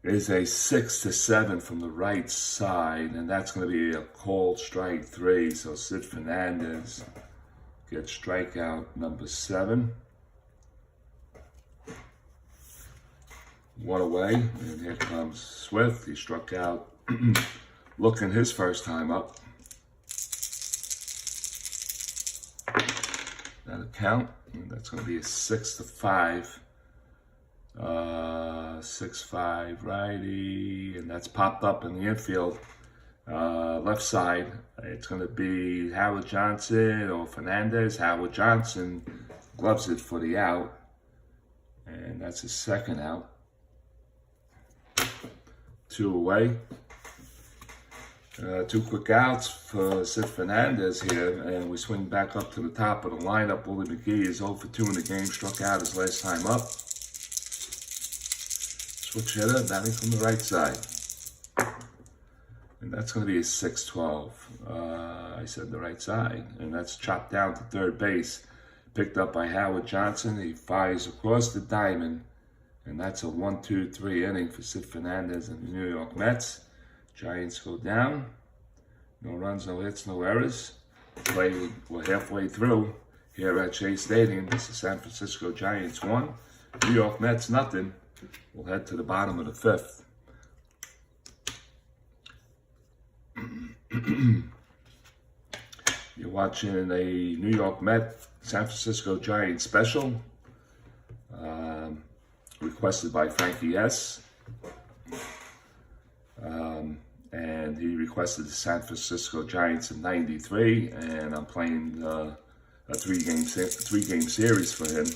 is a 6-7 from the right side, and that's going to be a called strike 3. So S.Fernandez gets strikeout number 7. 1 away, and here comes Swift. He struck out looking his first time up. That'll count, and that's going to be a 6-5. 6-5 righty, and that's popped up in the infield. Left side, it's going to be Howard Johnson or Fernandez. Howard Johnson gloves it for the out, and that's his second out. 2 away. 2 quick outs for S.Fernandez here, and we swing back up to the top of the lineup. Willie McGee is 0 for 2 in the game, struck out his last time up. Switch hitter, batting from the right side. And that's going to be a 6-12. I said the right side. And that's chopped down to third base. Picked up by Howard Johnson. He fires across the diamond. And that's a 1-2-3 inning for S.Fernandez and the New York Mets. Giants go down. No runs, no hits, no errors. We're halfway through here at Shea Stadium. This is San Francisco Giants 1. New York Mets nothing. We'll head to the bottom of the fifth. You're watching a New York Mets San Francisco Giants special. Requested by Frankie S. And he requested the San Francisco Giants in '93, and I'm playing a three-game series for him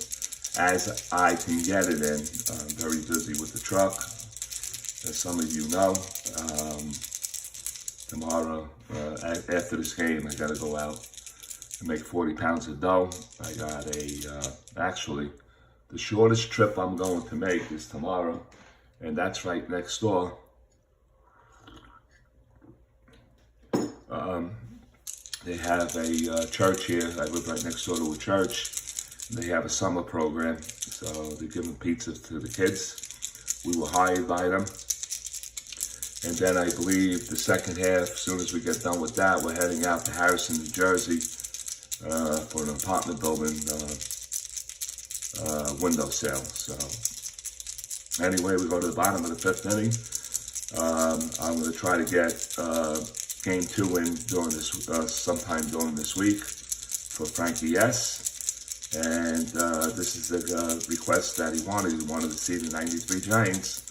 as I can get it in. I'm very busy with the truck, as some of you know. Tomorrow, after this game, I got to go out and make 40 pounds of dough. I got actually, the shortest trip I'm going to make is tomorrow, and that's right next door. They have a church here. I live right next door to a church. They have a summer program, so they're giving pizza to the kids. We were hired by them. And then I believe the second half, as soon as we get done with that, we're heading out to Harrison, New Jersey for an apartment building window sale. So anyway, we go to the bottom of the fifth inning. I'm going to try to get game 2 in during this, sometime during this week for Frankie S. And this is the request that he wanted. He wanted to see the '93 Giants.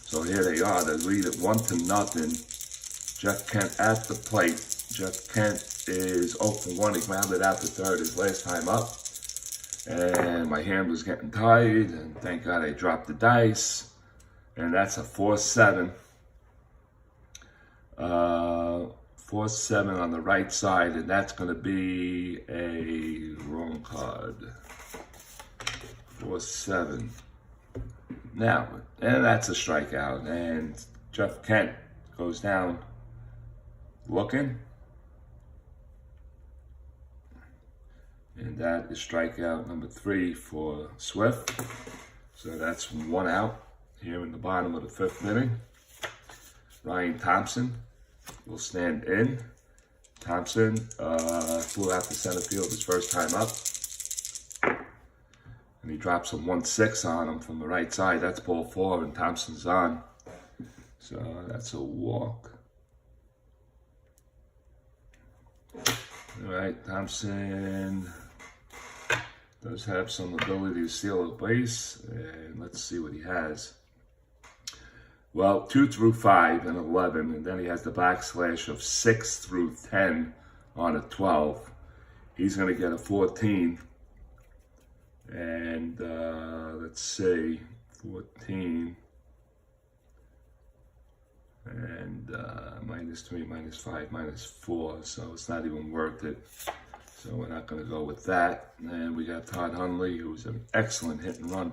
So here they are. They lead it 1-0. Jeff Kent at the plate. Jeff Kent is 0 for 1. He grounded out to third his last time up. And my hand was getting tired. And thank God I dropped the dice. And that's a 4-7. 4-7 on the right side. And that's going to be a wrong card. 4-7. Now, and that's a strikeout, and Jeff Kent goes down looking, and that is strikeout number 3 for Swift. So that's 1 out here in the bottom of the fifth inning. Ryan Thompson will stand in. Thompson flew out to center field his first time up. And he drops a 1-6 on him from the right side. That's ball 4, and Thompson's on. So that's a walk. All right, Thompson does have some ability to steal a base. And let's see what he has. Well, 2 through 5 and 11. And then he has the backslash of 6 through 10 on a 12. He's going to get a 14. And let's see, 14 and -3, -5, -4, so it's not even worth it. So we're not going to go with that. And we got Todd Hundley, who's an excellent hit and run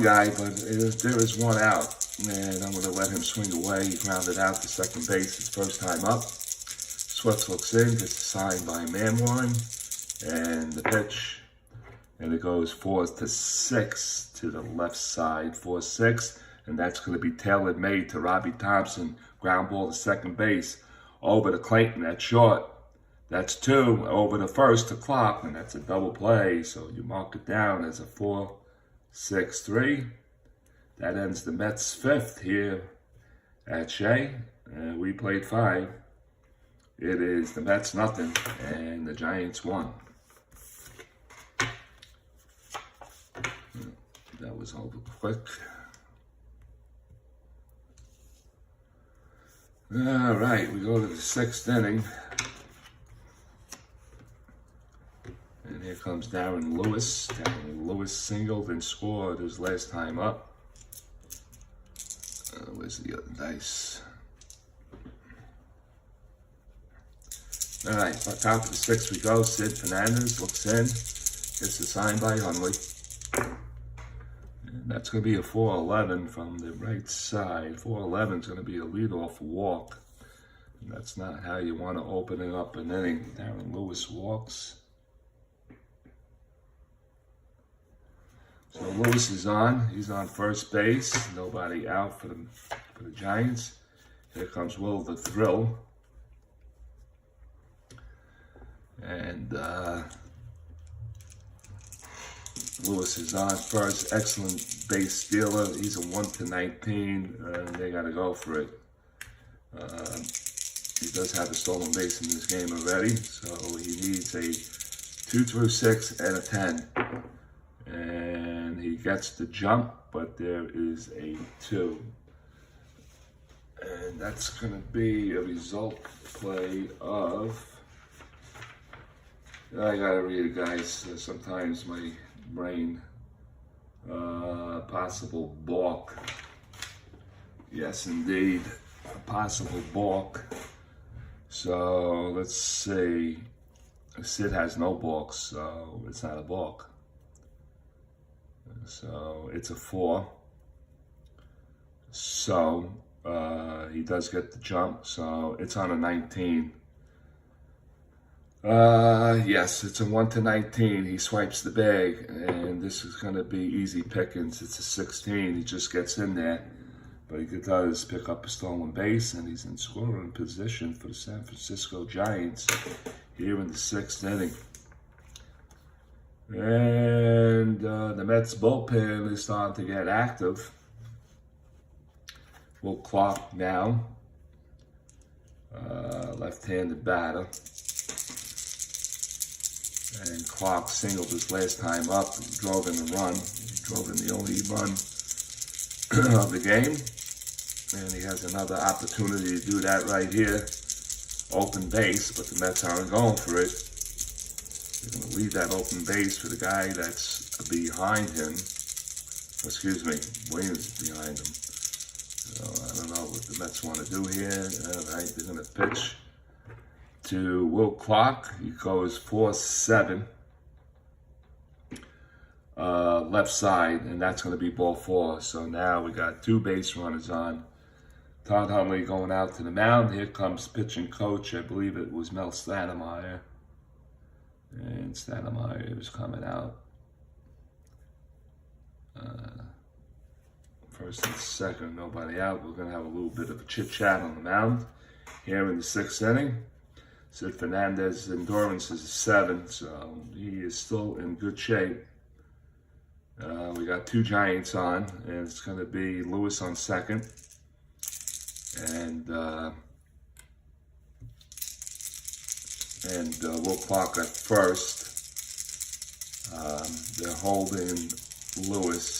guy, but there is 1 out, and I'm going to let him swing away. He grounded out to second base his first time up. Swift looks in, gets a sign by Manwine, and the pitch, and it goes 4-6 to the left side, 4-6, and that's going to be tailor-made to Robbie Thompson. Ground ball to second base, over to Clayton, that's short. That's 2, over to first to Clark, and that's a double play, so you mark it down as a 4-6-3. That ends the Mets' 5th here at Shea. We played 5. It is the Mets nothing, and the Giants 1. That was over quick. All right, we go to the 6th inning. And here comes Darren Lewis. Darren Lewis singled and scored his last time up. Where's the other dice? All right, top of the 6th we go. S.Fernandez looks in, gets a sign by Hundley. And that's going to be a 4-11 from the right side. 4-11 is going to be a leadoff walk. And that's not how you want to open it up an inning. Darren Lewis walks. So Lewis is on. He's on first base. Nobody out for the Giants. Here comes Will the Thrill. And Lewis is on first. Excellent base stealer. He's a 1-19. And they got to go for it. He does have a stolen base in this game already. So he needs a 2-6 and a 10. And he gets the jump, but there is a 2. And that's going to be a result play of... I gotta read it, guys. Sometimes my brain... possible balk. Yes, indeed. A possible balk. So, let's see. Sid has no balks, so it's not a balk. So it's a 4. So he does get the jump. So it's on a 19. Yes, it's a 1-19. He swipes the bag, and this is going to be easy pickings. It's a 16. He just gets in there, but he does pick up a stolen base, and he's in scoring position for the San Francisco Giants here in the 6th inning. And the Mets bullpen is starting to get active. Will Clark now, left-handed batter. And Clark singled his last time up, drove in the run. He drove in the only run of the game. And he has another opportunity to do that right here. Open base, but the Mets aren't going for it. They're going to leave that open base for the guy that's behind him. Excuse me, Williams is behind him. So I don't know what the Mets want to do here. All right, they're going to pitch to Will Clark. He goes 4-7. Left side, and that's going to be ball 4. So now we got 2 base runners on. Todd Hundley going out to the mound. Here comes pitching coach. I believe it was Mel Stoudemire. And Stoudemire is coming out. First and second, nobody out. We're going to have a little bit of a chit-chat on the mound here in the 6th inning. S.Fernandez's endurance is a 7, so he is still in good shape. We got 2 Giants on, and it's going to be Lewis on second. And Will Clark at first. They're holding Lewis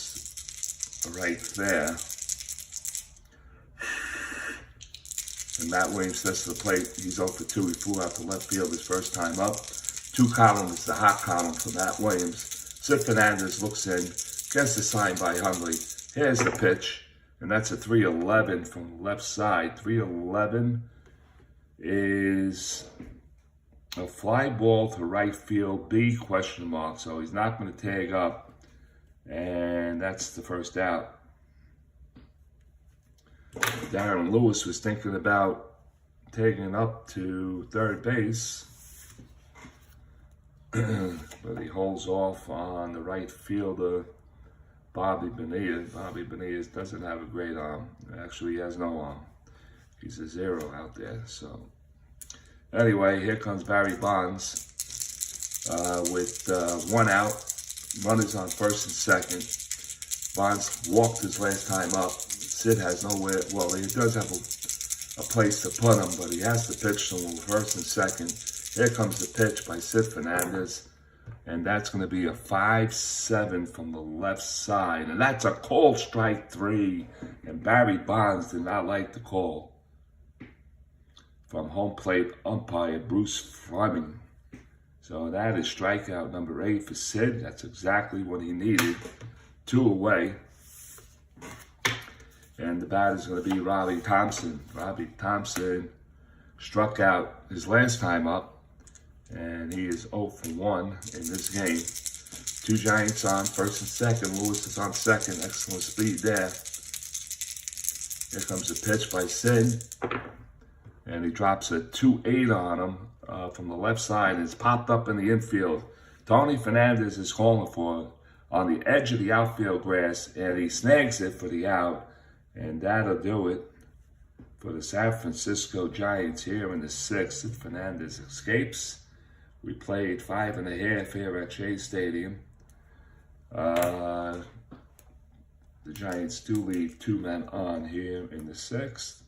right there. And Matt Williams steps to the plate. He's 0 for 2. He flew out to left field his first time up. 2 columns, the hot column for Matt Williams. S.Fernandez looks in, gets the sign by Hundley. Here's the pitch, and that's a 3-11 from the left side. 3-11 is a fly ball to right field, B ? So he's not going to tag up, and that's the first out. Darren Lewis was thinking about taken up to third base. But he holds off on the right fielder, Bobby Bonilla. Bobby Bonilla doesn't have a great arm. Actually, he has no arm. He's a 0 out there. So anyway, here comes Barry Bonds with 1 out. Runners on first and second. Bonds walked his last time up. Sid has nowhere. Well, he does have a place to put him, but he has to pitch to him first and second. Here comes the pitch by S.Fernandez, and that's going to be a 5-7 from the left side, and that's a called strike 3. And Barry Bonds did not like the call from home plate umpire Bruce Fleming. So that is strikeout number 8 for Sid. That's exactly what he needed. 2 away. And the batter is going to be Robbie Thompson. Robbie Thompson struck out his last time up, and he is 0 for 1 in this game. 2 Giants on first and second. Lewis is on second. Excellent speed there. Here comes the pitch by Sid, and he drops a 2-8 on him from the left side. It's popped up in the infield. Tony Fernandez is calling for it on the edge of the outfield grass, and he snags it for the out. And that'll do it for the San Francisco Giants here in the 6th. Fernandez escapes. We played 5.5 here at Shea Stadium. The Giants do leave 2 men on here in the 6th.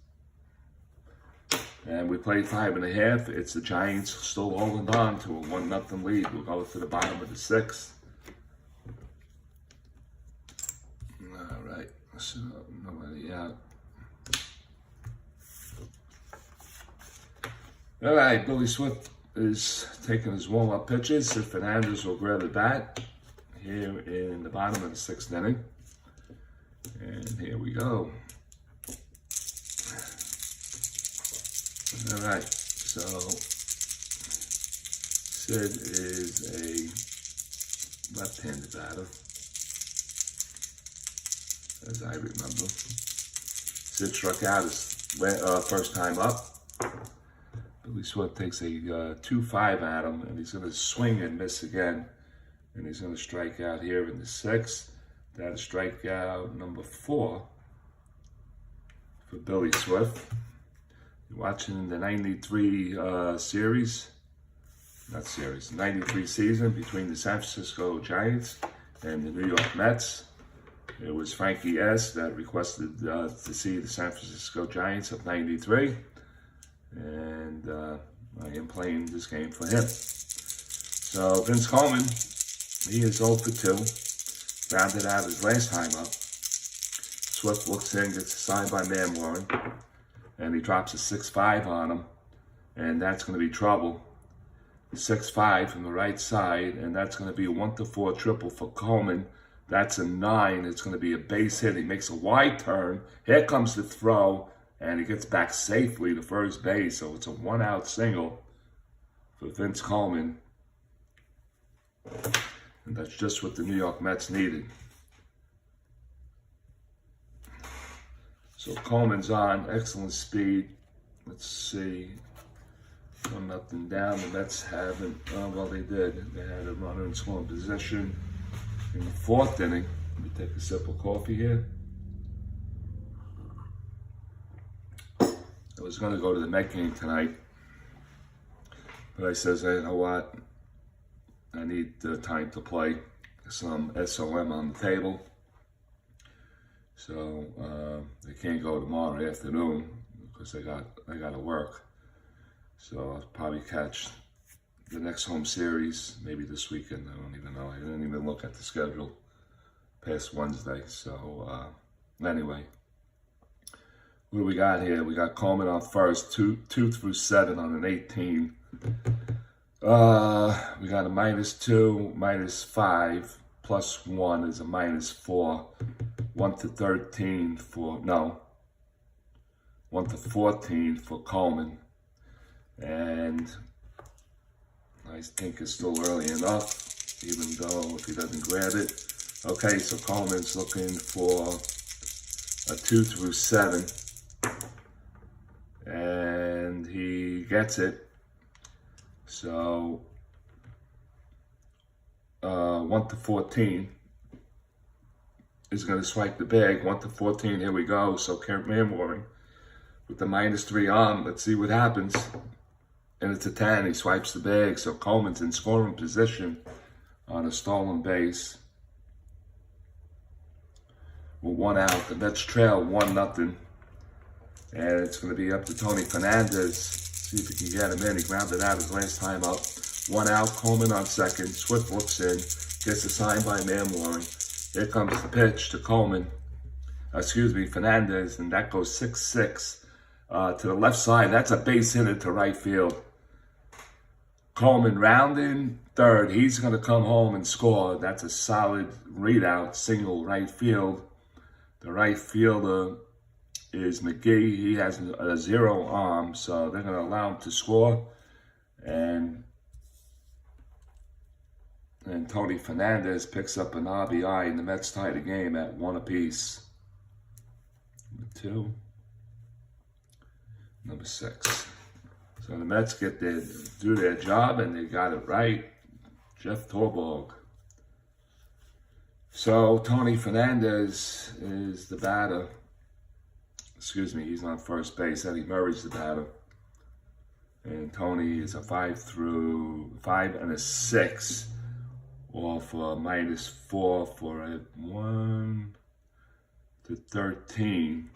And we played 5.5. It's the Giants still holding on to a 1-0 lead. We'll go to the bottom of the 6th. All right, so nobody out. All right, B.Swift is taking his warm-up pitches. S.Fernandez will grab the bat here in the bottom of the 6th inning. And here we go. All right, so Sid is a left-handed batter, as I remember. Sid struck out his first time up. B.Swift takes a 2-5 at him, and he's going to swing and miss again. And he's going to strike out here in the 6th. That is strikeout number 4 for B.Swift. You're watching the 93 93 season between the San Francisco Giants and the Ny.Mets. It was Frankie S. that requested to see the San Francisco Giants of 93. And I am playing this game for him. So Vince Coleman, he is 0 for 2. Rounded out his last time up. Swift looks in, gets signed by Warren, and he drops a 6-5 on him. And that's going to be trouble. 6-5 from the right side, and that's going to be a 1-4 triple for Coleman. That's a 9. It's going to be a base hit. He makes a wide turn. Here comes the throw, and he gets back safely to first base. So it's a 1-out single for Vince Coleman. And that's just what the Ny.Mets needed. So Coleman's on, excellent speed. Let's see. 1-0 down. The Mets haven't, well, they did. They had a runner in scoring position in the 4th inning. Let me take a sip of coffee here. I was going to go to the Met game tonight, but I says, hey, you know what? I need time to play some SOM on the table. So I can't go tomorrow afternoon because I got to work. So I'll probably catch the next home series maybe this weekend. I don't even know. I didn't even look at the schedule past Wednesday. So anyway, what do we got here? We got Coleman on first, 2 through 7 on an 18. We got a -2, -5, +1 is a -4. 1 to 13 for, no, 1 to 14 for Coleman. And I think it's still early enough, even though if he doesn't grab it. Okay, so Coleman's looking for a 2 through 7. And he gets it. So 1-14 is going to swipe the bag. 1-14, here we go. So Kurt Manwaring with the -3 arm. Let's see what happens. And it's a 10. He swipes the bag. So Coleman's in scoring position on a stolen base. With 1 out. The Mets trail 1-0. And it's going to be up to Tony Fernandez. See if he can get him in. He grounded out his last time up. 1 out. Coleman on second. Swift looks in. Gets a sign by Manwaring. Here comes the pitch to Coleman. Fernandez. And that goes 6-6 to the left side. That's a base hit into right field. Coleman rounding third. He's going to come home and score. That's a solid readout. Single right field. The right fielder is McGee. He has a 0 arm, so they're going to allow him to score. And Tony Fernandez picks up an RBI, and the Mets tie the game at 1 apiece. Number 2. Number 6. So the Mets do their job, and they got it right. Jeff Torborg. So Tony Fernandez is the batter. He's on first base. Eddie Murray's the batter. And Tony is a 5 and a 6 off -4 for a 1-13.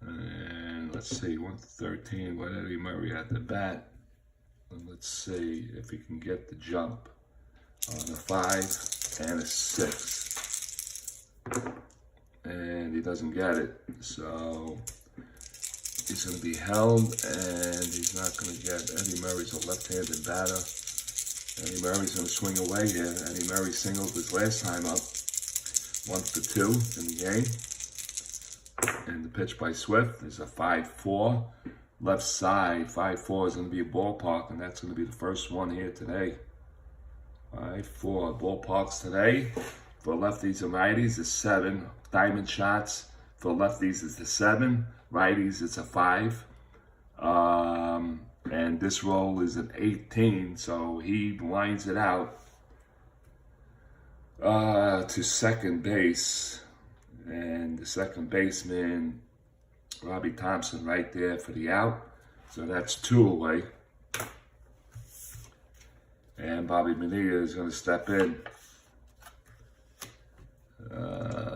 And let's see, 1-13. What Eddie Murray at the bat? And let's see if he can get the jump on a 5 and a 6. And he doesn't get it. So he's going to be held, and he's not going to get. Eddie Murray's a left-handed batter. Eddie Murray's going to swing away here. Eddie Murray singled his last time up. 1-2 in the game. And the pitch by Swift is a 5-4. Left side, 5-4 is going to be a ballpark, and that's going to be the first one here today. 5-4 ballparks today. For lefties and righties, it's 7. Diamond shots for lefties is the 7. Righties, it's a 5. And this roll is an 18, so he lines it out to second base. And the second baseman, Robbie Thompson, right there for the out. So that's 2 away. And Bobby Bonilla is going to step in.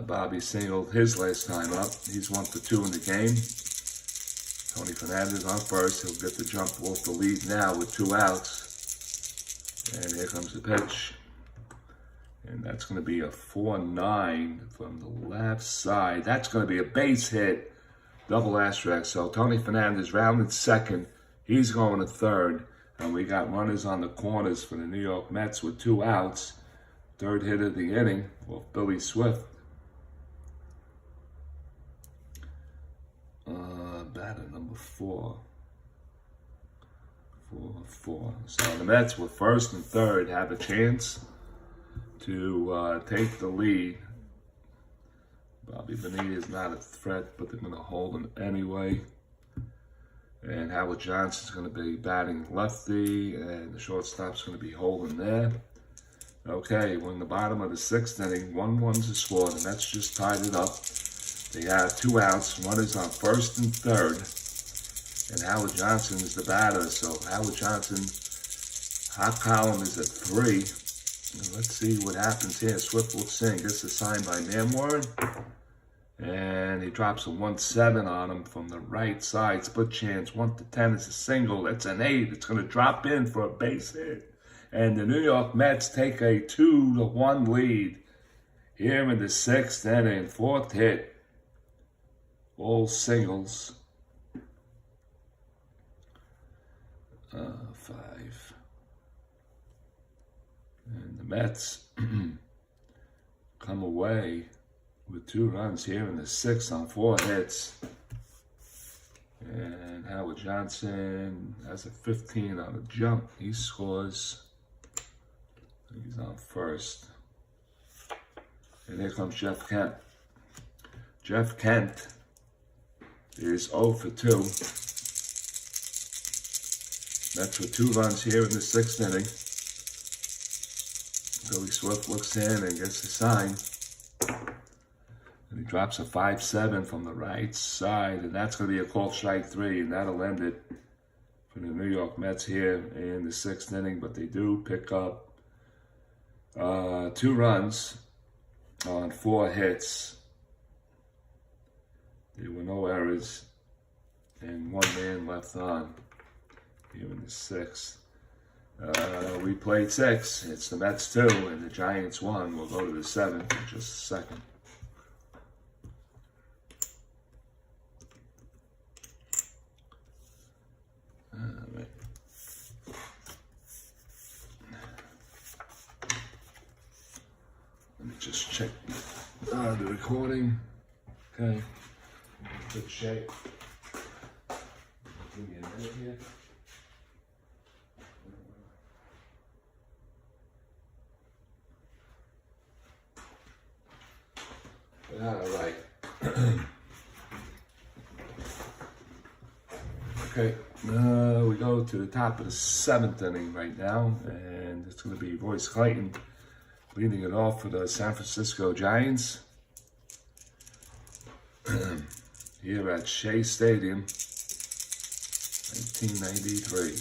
Bobby singled his last time up. He's 1-2 in the game. Tony Fernandez on first. He'll get the jump off the lead now with 2 outs. And here comes the pitch. And that's going to be a 4-9 from the left side. That's going to be a base hit. Double asterisk. So Tony Fernandez rounded second. He's going to third. And we got runners on the corners for the New York Mets with 2 outs. Third hit of the inning off B.Swift. Batter number 4. 4-4. So the Mets with first and third have a chance to take the lead. Bobby Bonilla is not a threat, but they're going to hold him anyway. And Howard Johnson's going to be batting lefty, and the shortstop's going to be holding there. Okay, we're in the bottom of the 6th inning. 1-1's the score. The Mets just tied it up. They have 2 outs. Runners on first and third. And Howard Johnson is the batter. So Howard Johnson, hot column is at 3. And let's see what happens here. Swift looks in, gets a sign by Manwaring. And he drops a 1-7 on him from the right side. Split chance, 1-10 is a single. That's an 8. It's going to drop in for a base hit. And the New York Mets take a 2-1 lead here in the 6th inning. 4th hit. All singles. 5. And the Mets come away with 2 runs here in the 6th on 4 hits. And Howard Johnson has a 15 on the jump. He scores. He's on first. And here comes Jeff Kent. Jeff Kent is 0 for 2. Mets with 2 runs here in the 6th inning. B.Swift looks in and gets the sign. And he drops a 5-7 from the right side, and that's going to be a called strike 3, and that'll end it for the New York Mets here in the 6th inning. But they do pick up 2 runs on 4 hits. There were no errors, and 1 man left on here in the 6th. We played 6. It's the Mets 2, and the Giants 1. We'll go to the 7th in just a second. Right. Let me just check the recording. Okay. Good shape. Give me a minute here. All right. Okay, we go to the top of the 7th inning right now, and it's going to be Royce Clayton leading it off for the San Francisco Giants here at Shea Stadium, 1993.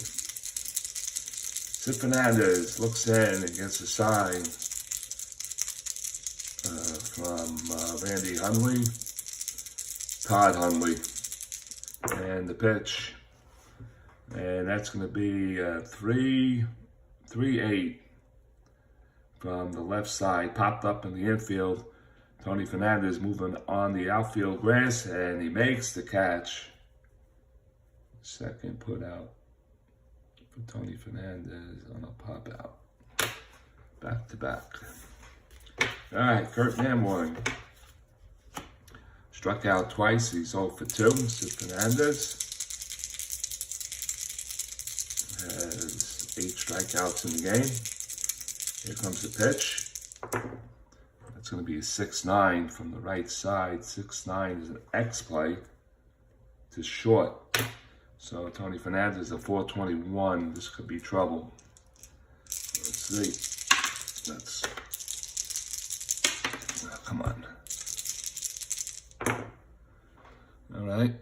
S.Fernandez looks in and gets a sign from Randy Hundley, Todd Hundley, and the pitch. And that's going to be 3-8 from the left side. Popped up in the infield. Tony Fernandez moving on the outfield grass, and he makes the catch. Second put out for Tony Fernandez on a pop out. Back to back. All right, Kurt Manwaring struck out twice. He's 0 for 2. S.Fernandez has 8 strikeouts in the game. Here comes the pitch. That's going to be a 6-9 from the right side. 6-9 is an X play to short. So Tony Fernandez a 421. This could be trouble. Let's see. That's come on. All right.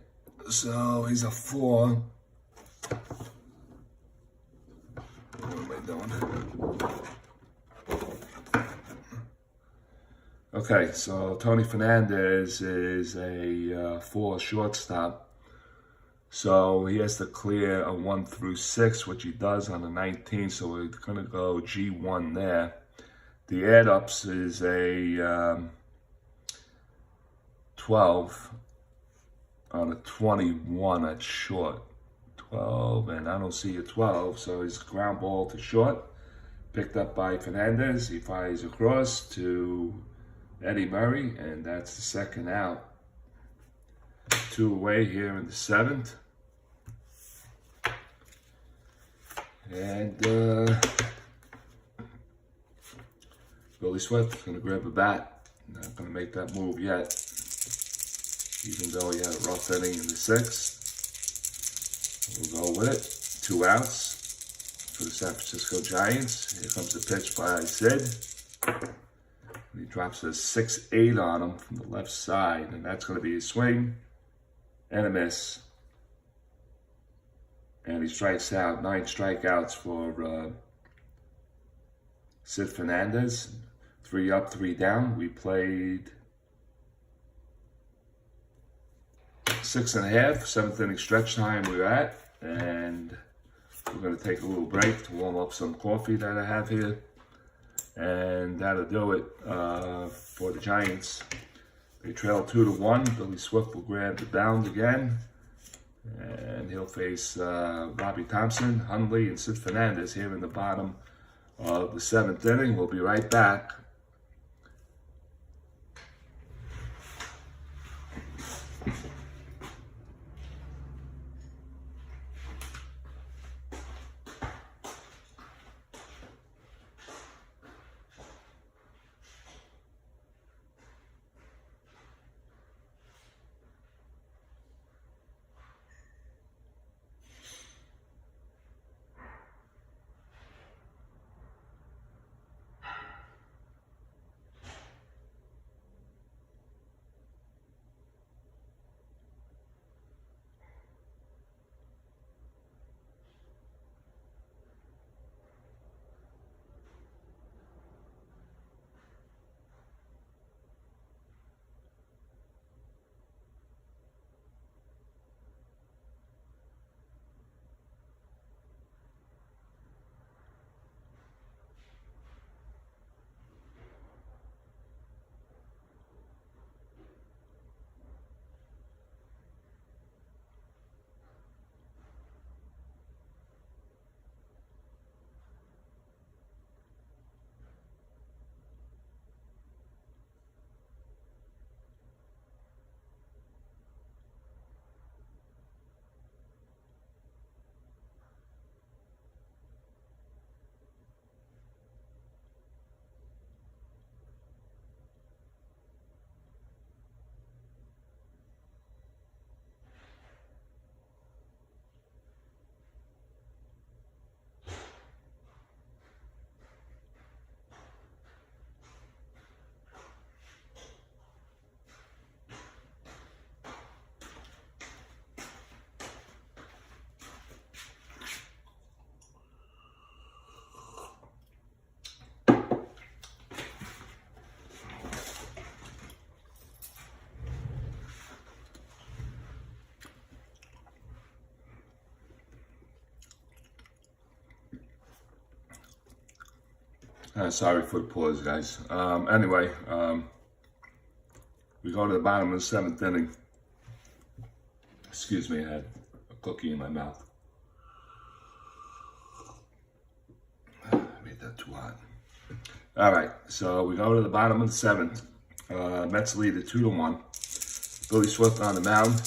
So he's a 4. What am I doing? Okay, so Tony Fernandez is a 4 shortstop. So he has to clear a 1 through 6, which he does on the 19th. So we're going to go G1 there. The add-ups is a 12 on a 21 at short. 12, and I don't see a 12, so he's ground ball to short. Picked up by Fernandez. He fires across to Eddie Murray, and that's the second out. 2 away here in the 7th. And B.Swift is going to grab a bat. Not going to make that move yet, even though he had a rough inning in the 6th. We'll go with it. 2 outs for the San Francisco Giants. Here comes the pitch by Sid. And he drops a 6-8 on him from the left side, and that's going to be a swing and a miss. And he strikes out. 9 strikeouts for Sid Fernandez. 3 up, 3 down. We played 6.5, 7th inning stretch time we're at, and we're going to take a little break to warm up some coffee that I have here, and that'll do it for the Giants. They trail 2-1. B.Swift will grab the bound again, and he'll face Robbie Thompson, Hundley, and Sid Fernandez here in the bottom of the 7th inning. We'll be right back. Sorry for the pause, guys. Anyway, we go to the bottom of the 7th inning. Excuse me, I had a cookie in my mouth. I made that too hot. All right, so we go to the bottom of the 7th. Mets lead at 2-1. B.Swift on the mound.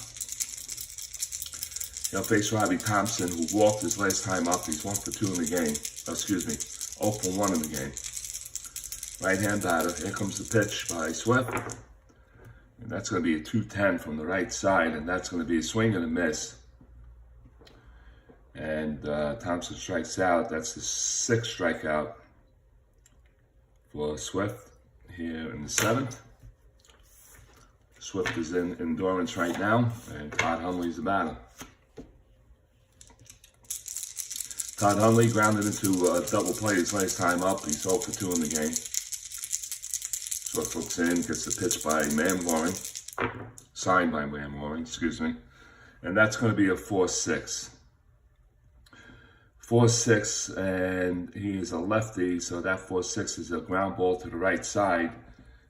He'll face Robbie Thompson, who walked his last time up. He's 1 for 2 in the game. Oh, excuse me, 0 for 1 in the game. Right-hand batter. Here comes the pitch by Swift. And that's going to be a 2-10 from the right side, and that's going to be a swing and a miss. And Thompson strikes out. That's the 6th strikeout for Swift here in the 7th. Swift is in endurance right now, and Todd Hundley's the batter. Todd Hundley grounded into a double play his last time up. He's 0 for 2 in the game. Swift looks in, gets the pitch by signed by Waring, excuse me. And that's going to be a 4-6. 4-6, and he is a lefty, so that 4-6 is a ground ball to the right side,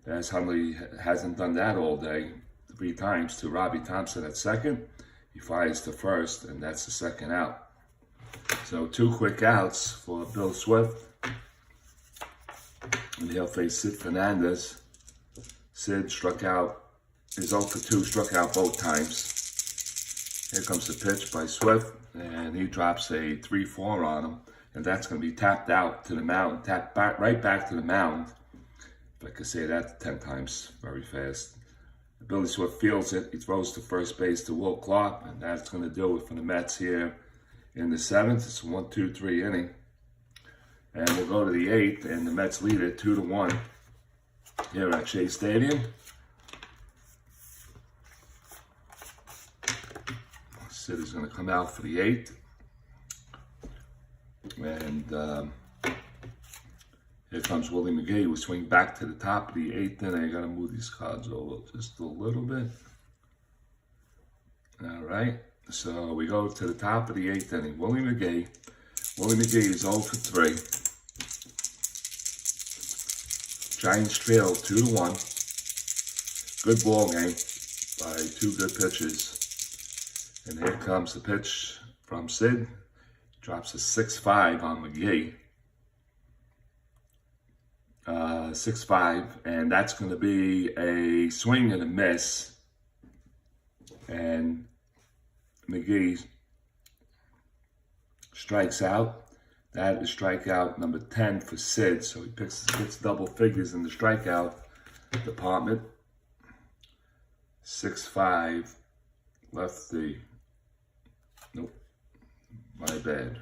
as Hundley hasn't done that all day, 3 times to Robbie Thompson at second. He fires to first, and that's the 2nd out. So 2 quick outs for Bill Swift. And he'll face S.Fernandez. Sid struck out, is 0 for 2, struck out both times. Here comes the pitch by Swift, and he drops a 3-4 on him. And that's going to be tapped out to the mound, tapped back, right back to the mound. If I could say that 10 times very fast. Billy Swift fields it. He throws to first base to Will Clark, and that's going to do it for the Mets here in the 7th. It's a 1-2-3 inning. And we'll go to the 8th, and the Mets lead it 2-1 here at Shea Stadium. Sid is going to come out for the 8th. And here comes Willie McGee, who swing back to the top of the 8th inning. I got to move these cards over just a little bit. All right. So we go to the top of the 8th inning. Willie McGee. Willie McGee is 0 for 3. Giants trail 2-1. Good ball game by 2 good pitches. And here comes the pitch from Sid. Drops a 6-5 on McGee. 6-5, and that's going to be a swing and a miss. And McGee strikes out. That is strikeout number 10 for Sid. So he gets double figures in the strikeout department. 6-5, lefty. Nope, my bad.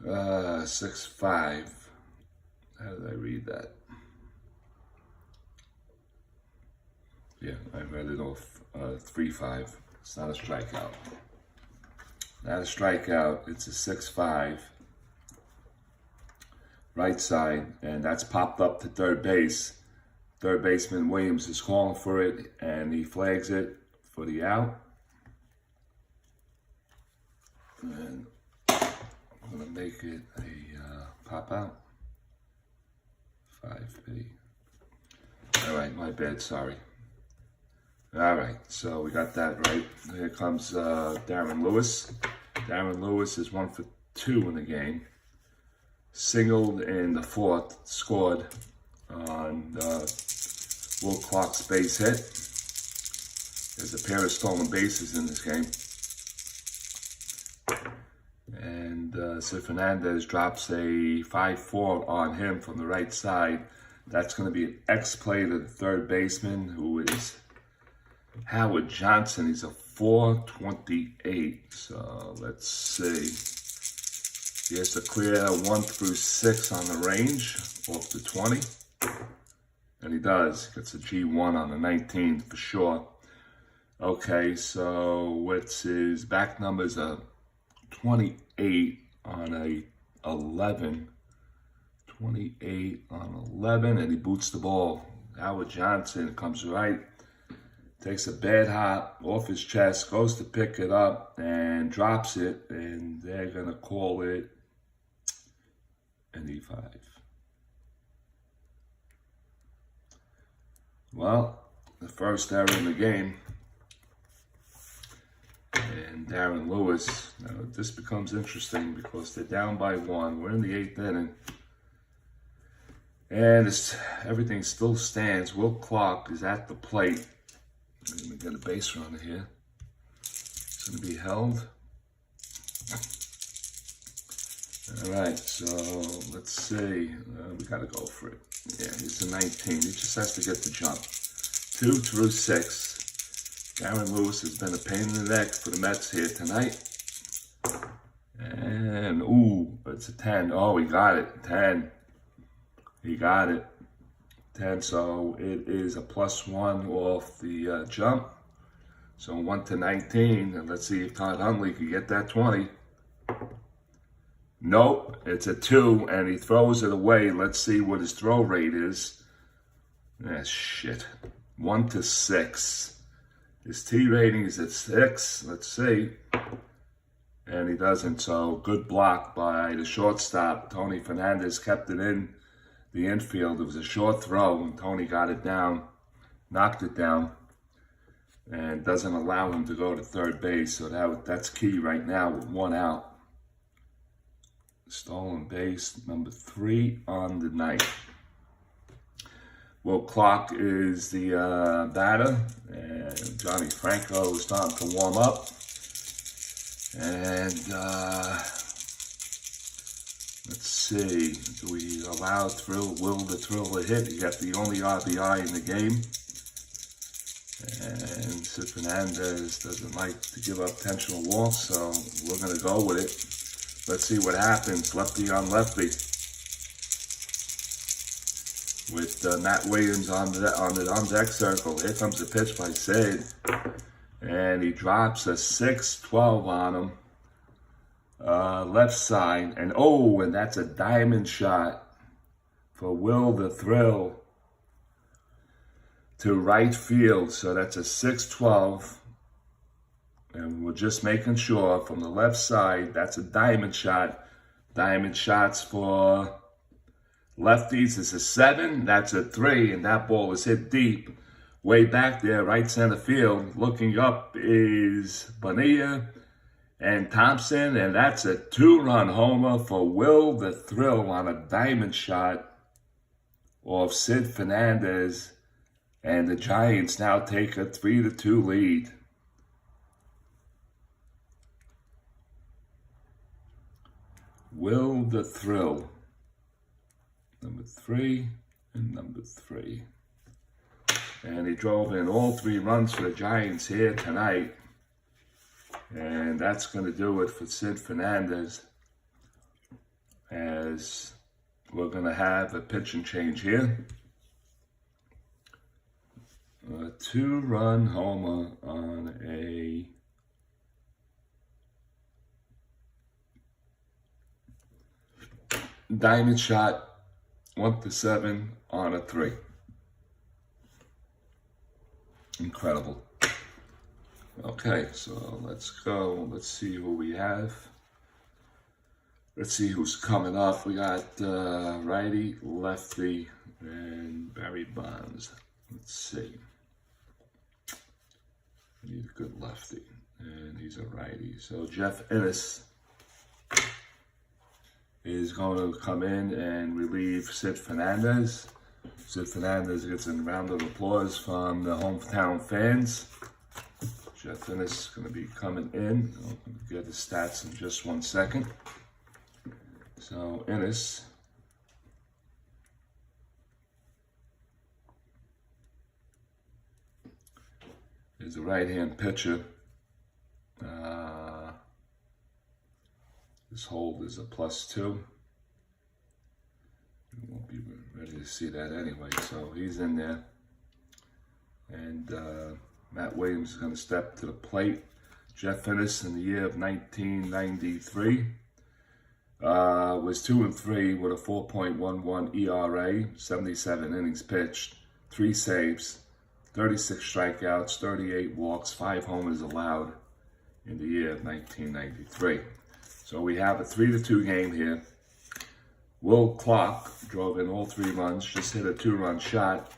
6-5. How did I read that? Yeah, I read it off 3-5. It's not a strikeout. Not a strikeout. It's a 6-5. Right side, and that's popped up to third base. Third baseman Williams is calling for it, and he flags it for the out. And I'm going to make it a pop out. 5-P. All right, my bad, sorry. All right, so we got that right. Here comes Darren Lewis. Darren Lewis is 1 for 2 in the game. Singled in the 4th, scored on Will Clark's base hit. There's a pair of stolen bases in this game. And S.Fernandez drops a 5-4 on him from the right side. That's going to be an X-play to the third baseman, who is Howard Johnson. He's a 428. So let's see. He has to clear 1 through 6 on the range off the 20. And he does. Gets a G1 on the 19 for sure. Okay, so what's his back numbers? 28 on a 11. 28 on 11, and he boots the ball. Howard Johnson comes right takes a bad hop off his chest, goes to pick it up, and drops it, and they're going to call it an E5. Well, the first error in the game, and Darren Lewis. Now, this becomes interesting because they're down by 1. We're in the 8th inning. And everything still stands. Will Clark is at the plate. Let me get a base runner here. It's going to be held. All right, so let's see. We got to go for it. Yeah, he's the 19. He just has to get the jump. 2 through 6. Darren Lewis has been a pain in the neck for the Mets here tonight. And, ooh, it's a 10. Oh, he got it. 10. He got it. 10, so it is a +1 off the jump. So 1 to 19, and let's see if Todd Hundley can get that 20. Nope, it's a 2, and he throws it away. Let's see what his throw rate is. Ah, shit. 1 to 6. His T rating is at 6. Let's see. And he doesn't, so good block by the shortstop. Tony Fernandez kept it in the infield. It was a short throw, and Tony got it down, knocked it down, and doesn't allow him to go to third base. So that's key right now with 1 out. Stolen base, number 3 on the night. Will Clark is the batter, and Johnny Franco is starting to warm up. And let's see, do we allow Will the Thrill to hit? He got the only RBI in the game. And S.Fernandez doesn't like to give up intentional walks, so we're going to go with it. Let's see what happens. Lefty on lefty. With Matt Williams on the deck circle. Here comes the pitch by Sid. And he drops a 6-12 on him. Left side. And oh, and that's a diamond shot for Will the Thrill to right field. So that's a 6-12. And we're just making sure from the left side, that's a diamond shot. Diamond shots for lefties is a 7, that's a 3, and that ball is hit deep. Way back there, right center field. Looking up is Bonilla and Thompson, and that's a 2-run homer for Will the Thrill on a diamond shot off S.Fernandez. And the Giants now take a 3-2 lead. Will the Thrill, number 3 and number 3. And he drove in all 3 runs for the Giants here tonight. And that's going to do it for S.Fernandez, as we're going to have a pitch and change here. A 2-run homer on a diamond shot, 1-7 on a 3. Incredible. Okay, so let's go. Let's see who we have. Let's see who's coming up. We got righty, lefty, and Barry Bonds. Let's see. We need a good lefty, and he's a righty. So Jeff Ennis is going to come in and relieve S.Fernandez. S.Fernandez gets a round of applause from the hometown fans. Jeff Ennis is going to be coming in. I'll get his stats in just 1 second. So Ennis is a right-hand pitcher. This hold is a +2. You won't be ready to see that anyway, so he's in there. And Matt Williams is going to step to the plate. Jeff Ennis in the year of 1993 was 2-3 with a 4.11 ERA, 77 innings pitched, 3 saves, 36 strikeouts, 38 walks, 5 homers allowed in the year of 1993. So we have a 3-2 game here. Will Clark drove in all 3 runs, just hit a 2-run shot.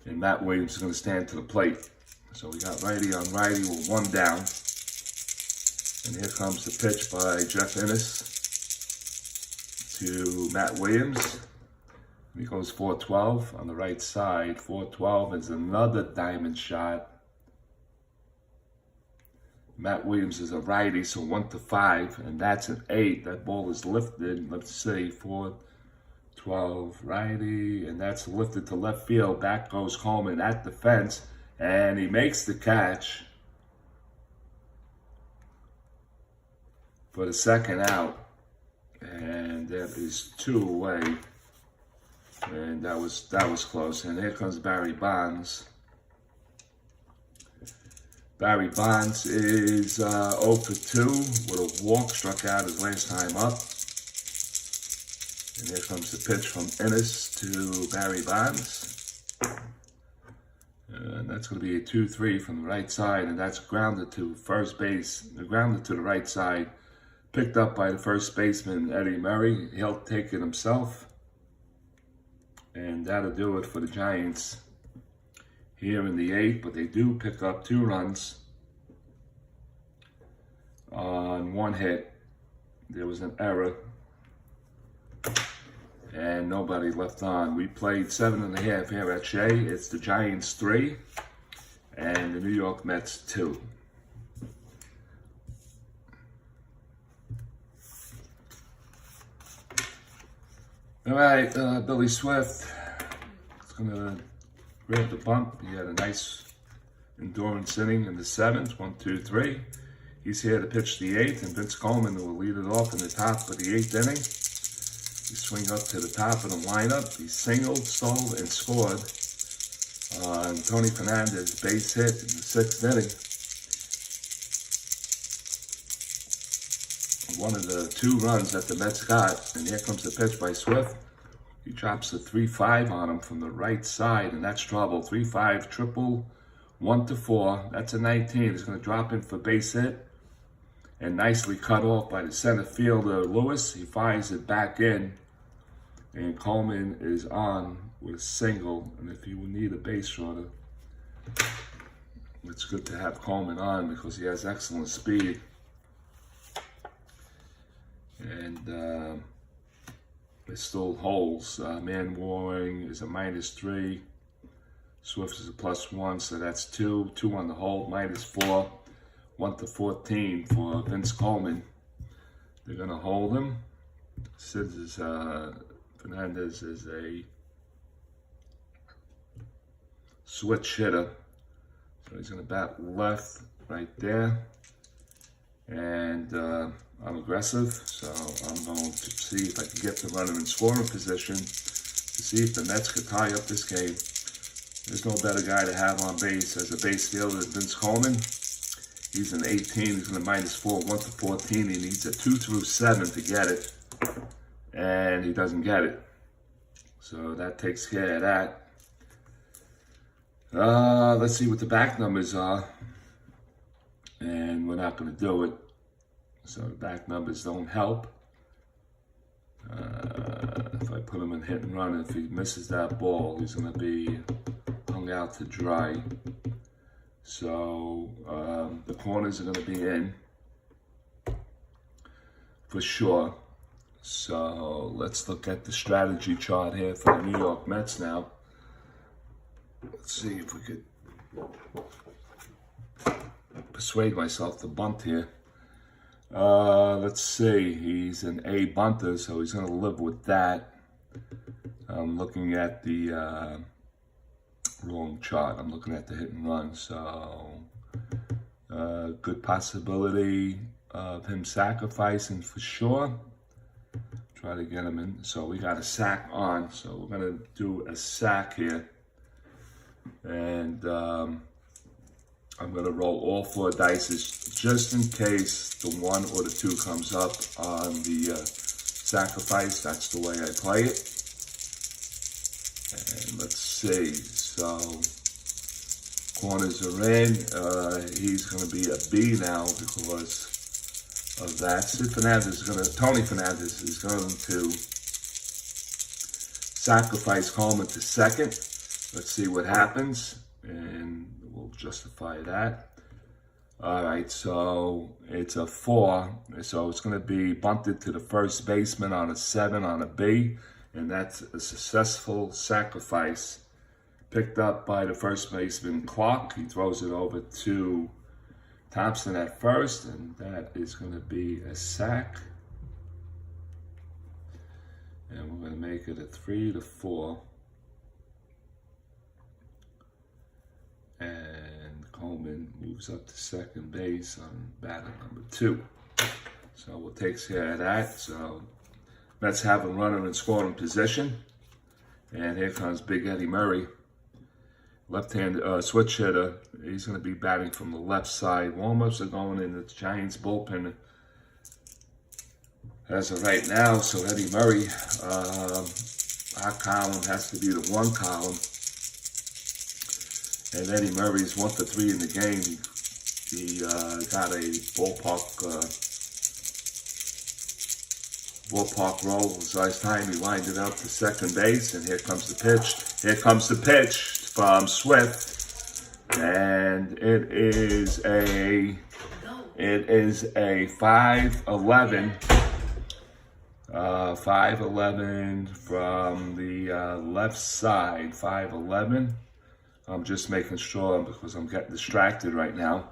And Matt Williams is going to stand to the plate. So we got righty on righty with 1 down. And here comes the pitch by Jeff Innes to Matt Williams. He goes 4-12 on the right side. 4-12 is another diamond shot. Matt Williams is a righty, so 1-5, and that's an 8. That ball is lifted. Let's see, 4-12 righty, and that's lifted to left field. Back goes Coleman at the fence, and he makes the catch for the second out. And that is 2 away. And that was close. And here comes Barry Bonds. Barry Bonds is 0 for 2 with a walk, struck out his last time up. And here comes the pitch from Innes to Barry Bonds. And that's going to be a 2-3 from the right side, and that's grounded to first base, grounded to the right side, picked up by the first baseman, Eddie Murray. He'll take it himself. And that'll do it for the Giants here in the 8th, but they do pick up 2 runs on 1 hit. There was an error, and nobody left on. We played 7.5 here at Shea. It's the Giants 3 and the New York Mets 2. All right, B.Swift is going to grab the bump. He had a nice endurance inning in the 7th, 1-2-3. He's here to pitch the 8th, and Vince Coleman will lead it off in the top of the 8th inning. He swing up to the top of the lineup. He singled, stole, and scored on S.Fernandez base hit in the 6th inning. One of the 2 runs that the Mets got, and here comes the pitch by Swift. He drops a 3-5 on him from the right side, and that's trouble. 3-5, triple, 1-4. That's a 19. He's going to drop in for base hit, and nicely cut off by the center fielder, Lewis. He fires it back in, and Coleman is on with a single. And if you need a base runner, it's good to have Coleman on because he has excellent speed. And there's still holes. Man Warring is a -3. Swift is a +1, so that's 2. 2 on the hold, -4. 1-14 for Vince Coleman. They're going to hold him. Fernandez is a switch hitter. So he's going to bat left right there. And I'm aggressive, so I'm going to see if I can get the runner in scoring position to see if the Mets could tie up this game. There's no better guy to have on base as a base fielder than Vince Coleman. He's an 18, he's in a -4, 1-14. He needs a 2-7 to get it, and he doesn't get it. So that takes care of that. Let's see what the back numbers are, and we're not going to do it. So the back numbers don't help. If I put him in hit and run, if he misses that ball, he's going to be hung out to dry. So the corners are going to be in for sure. So let's look at the strategy chart here for the New York Mets now. Let's see if we could persuade myself to bunt here. Let's see, he's an A bunter, so he's going to live with that. I'm looking at the wrong chart. I'm looking at the hit and run, so good possibility of him sacrificing for sure. Try to get him in. So we got a sack on, so we're going to do a sack here. And I'm going to roll all 4 dices just in case the 1 or the 2 comes up on the sacrifice. That's the way I play it. And let's see. So corners are in. He's going to be a B now because of that. Tony Fernandez is going to sacrifice Coleman to second. Let's see what happens, and we'll justify that. All right, so it's a 4, so it's going to be bunted to the first baseman on a 7 on a B, and that's a successful sacrifice. Picked up by the first baseman Clark. He throws it over to Thompson at first, and that is going to be a sack. And we're going to make it a 3-4. And Coleman moves up to second base on batter number 2. So we'll take care of that. So Mets have a runner in scoring position. And here comes Big Eddie Murray. Left-hand switch hitter. He's going to be batting from the left side. Warm-ups are going in the Giants bullpen as of right now. So Eddie Murray, our column has to be the 1 column. And Eddie Murray's 1 for 3 in the game. He got a ballpark roll. It was last time he lined it up to second base, and here comes the pitch. Here comes the pitch from Swift, and it is a 5-11. 5-11 from the left side. 5-11. I'm just making sure because I'm getting distracted right now.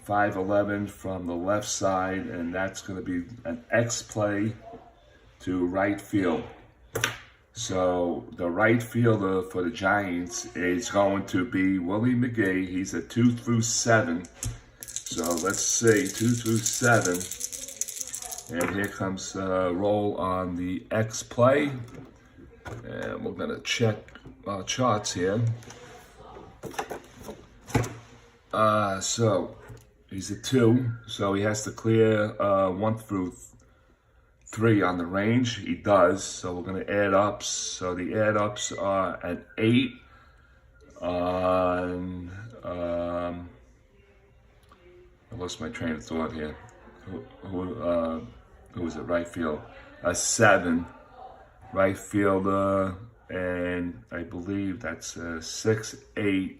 5-11 from the left side, and that's going to be an X play to right field. So the right fielder for the Giants is going to be Willie McGee. He's a 2 through 7. So let's see, 2 through 7. And here comes roll on the X play. And we're going to check our charts here. So he's a 2, so he has to clear 1 through 3 on the range. He does, so we're going to add ups. So the add ups are an 8 on, I lost my train of thought here. Who was it? Right field. A 7, right fielder, and I believe that's a 6-8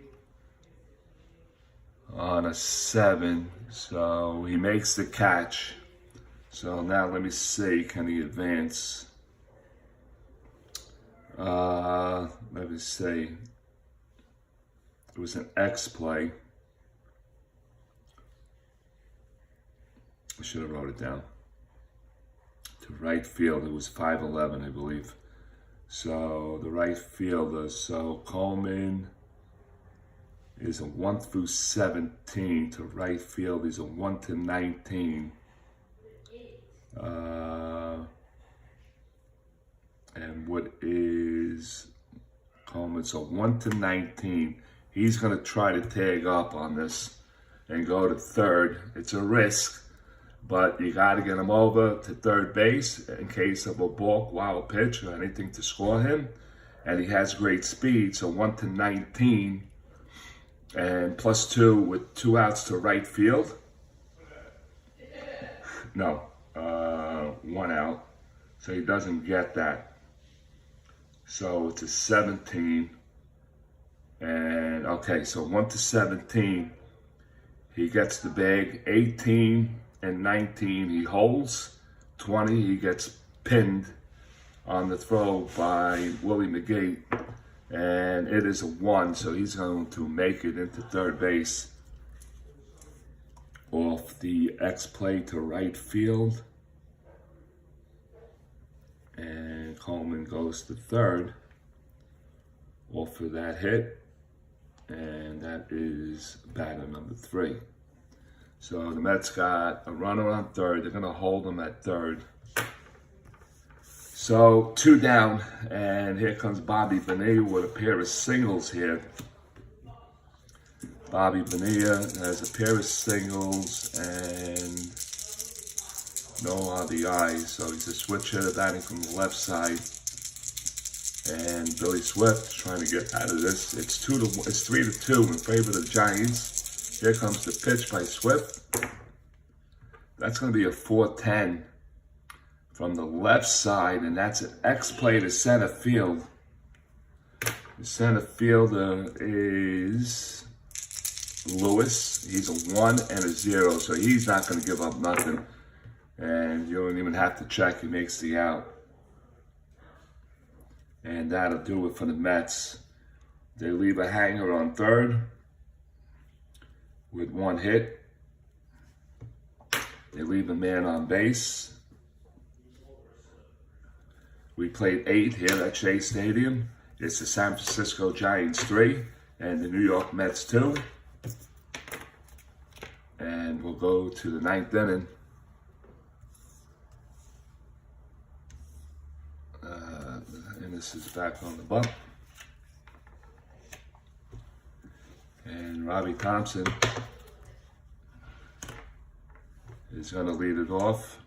on a 7. So he makes the catch. So now let me see, can he advance? Let me see. It was an X play. I should have wrote it down. To right field, it was 5-11, I believe. So the right fielder, so Coleman is a 1 through 17. To right field, he's a 1 to 19. And what is Coleman? So 1 to 19. He's going to try to tag up on this and go to third. It's a risk, but you got to get him over to third base in case of a balk, wild pitch, or anything to score him. And he has great speed, so 1 to 19. And +2 with 2 outs to right field. No, 1 out. So he doesn't get that. So it's a 17. And okay, so 1 to 17. He gets the bag. 18 and 19 he holds. 20 he gets pinned on the throw by Willie McGee. And it is a 1, so he's going to make it into third base off the X play to right field. And Coleman goes to third off of that hit. And that is batter number 3. So the Mets got a runner on third. They're going to hold him at third. So 2 down, and here comes Bobby Bonilla with a pair of singles here. Bobby Bonilla has a pair of singles and no RBI, so he's a switch hitter batting from the left side. And B.Swift trying to get out of this. It's 3-2 in favor of the Giants. Here comes the pitch by Swift. That's going to be a 4-10 from the left side, and that's an X play to center field. The center fielder is Lewis. He's a 1 and a 0, so he's not going to give up nothing. And you don't even have to check. He makes the out. And that'll do it for the Mets. They leave a hanger on third with 1 hit. They leave a man on base. We played 8 here at Shea Stadium. It's the San Francisco Giants 3 and the New York Mets 2. And we'll go to the 9th inning. This is back on the bump. And Robbie Thompson is going to lead it off.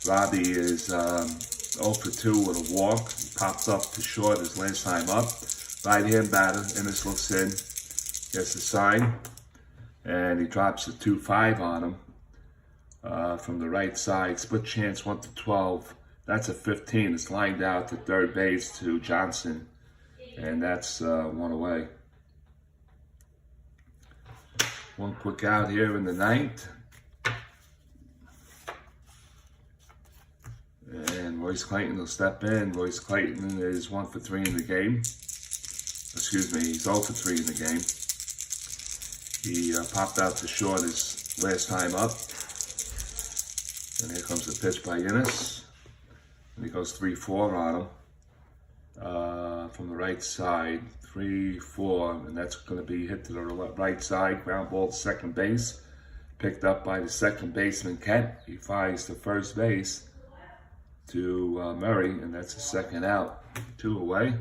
Robbie is 0 for 2 with a walk. He popped up to short his last time up. Right-hand batter, Ennis looks in, gets the sign, and he drops a 2-5 on him. From the right side, split chance 1-12. That's a 15. It's lined out to third base to Johnson, and that's 1 away. One quick out here in the 9th, and Royce Clayton will step in. Royce Clayton is 1 for 3 in the game. Excuse me, he's 0 for 3 in the game. He popped out to short his last time up. And here comes the pitch by Ennis. And he goes 3-4 on him. From the right side, 3-4. And that's going to be hit to the right side. Ground ball to second base. Picked up by the second baseman, Kent. He fires to first base to Murray. And that's a second out. 2 away.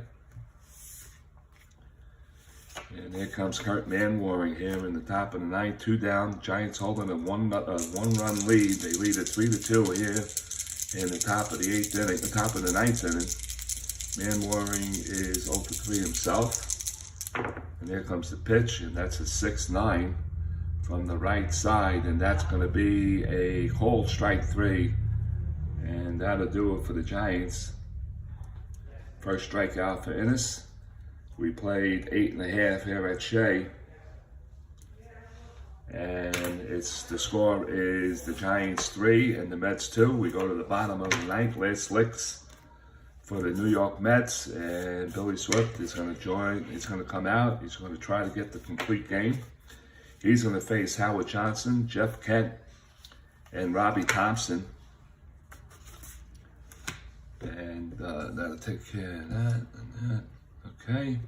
And here comes Kurt Manwaring here in the top of the 9th, 2 down. Giants holding a one-run lead. They lead it 3-2 here in the top of the 8th inning, the top of the 9th inning. Manwaring is 0 for 3 himself. And here comes the pitch, and that's a 6-9 from the right side, and that's going to be a cold strike 3. And that'll do it for the Giants. First strikeout for Ennis. We played 8.5 here at Shea. And the score is the Giants 3 and the Mets 2. We go to the bottom of the 9th. Last licks for the New York Mets. And B.Swift is going to join. He's going to come out. He's going to try to get the complete game. He's going to face Howard Johnson, Jeff Kent, and Robbie Thompson. And that'll take care of that and that. Okay,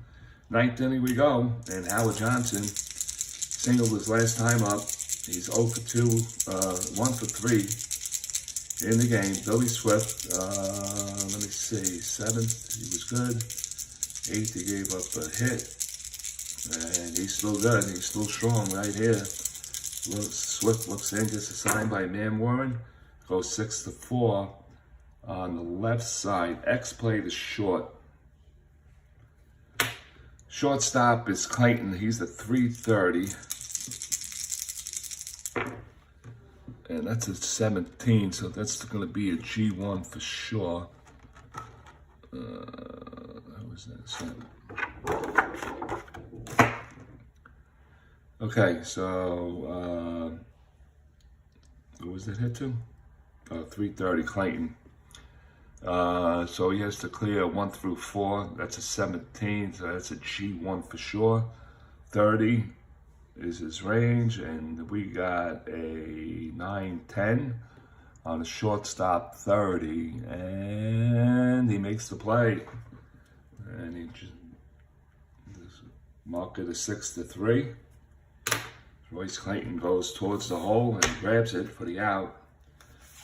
9th inning we go, and Howard Johnson singled his last time up. He's 0 for 2, 1 for 3 in the game. B.Swift, let me see, 7th, he was good. 8th, he gave up a hit, and he's still good. He's still strong right here. Swift looks in, gets a sign by Manwaring, goes 6-4 on the left side. X play to short. Shortstop is Clayton. He's a 330. And that's a 17, so that's going to be a G1 for sure. How was that? Okay, so who was that hit to? 330, Clayton. So he has to clear 1 through 4. That's a 17, so that's a G1 for sure. 30 is his range, and we got a 9-10 on a shortstop 30, and he makes the play. And he just mark it a 6-3. Royce Clayton goes towards the hole and grabs it for the out.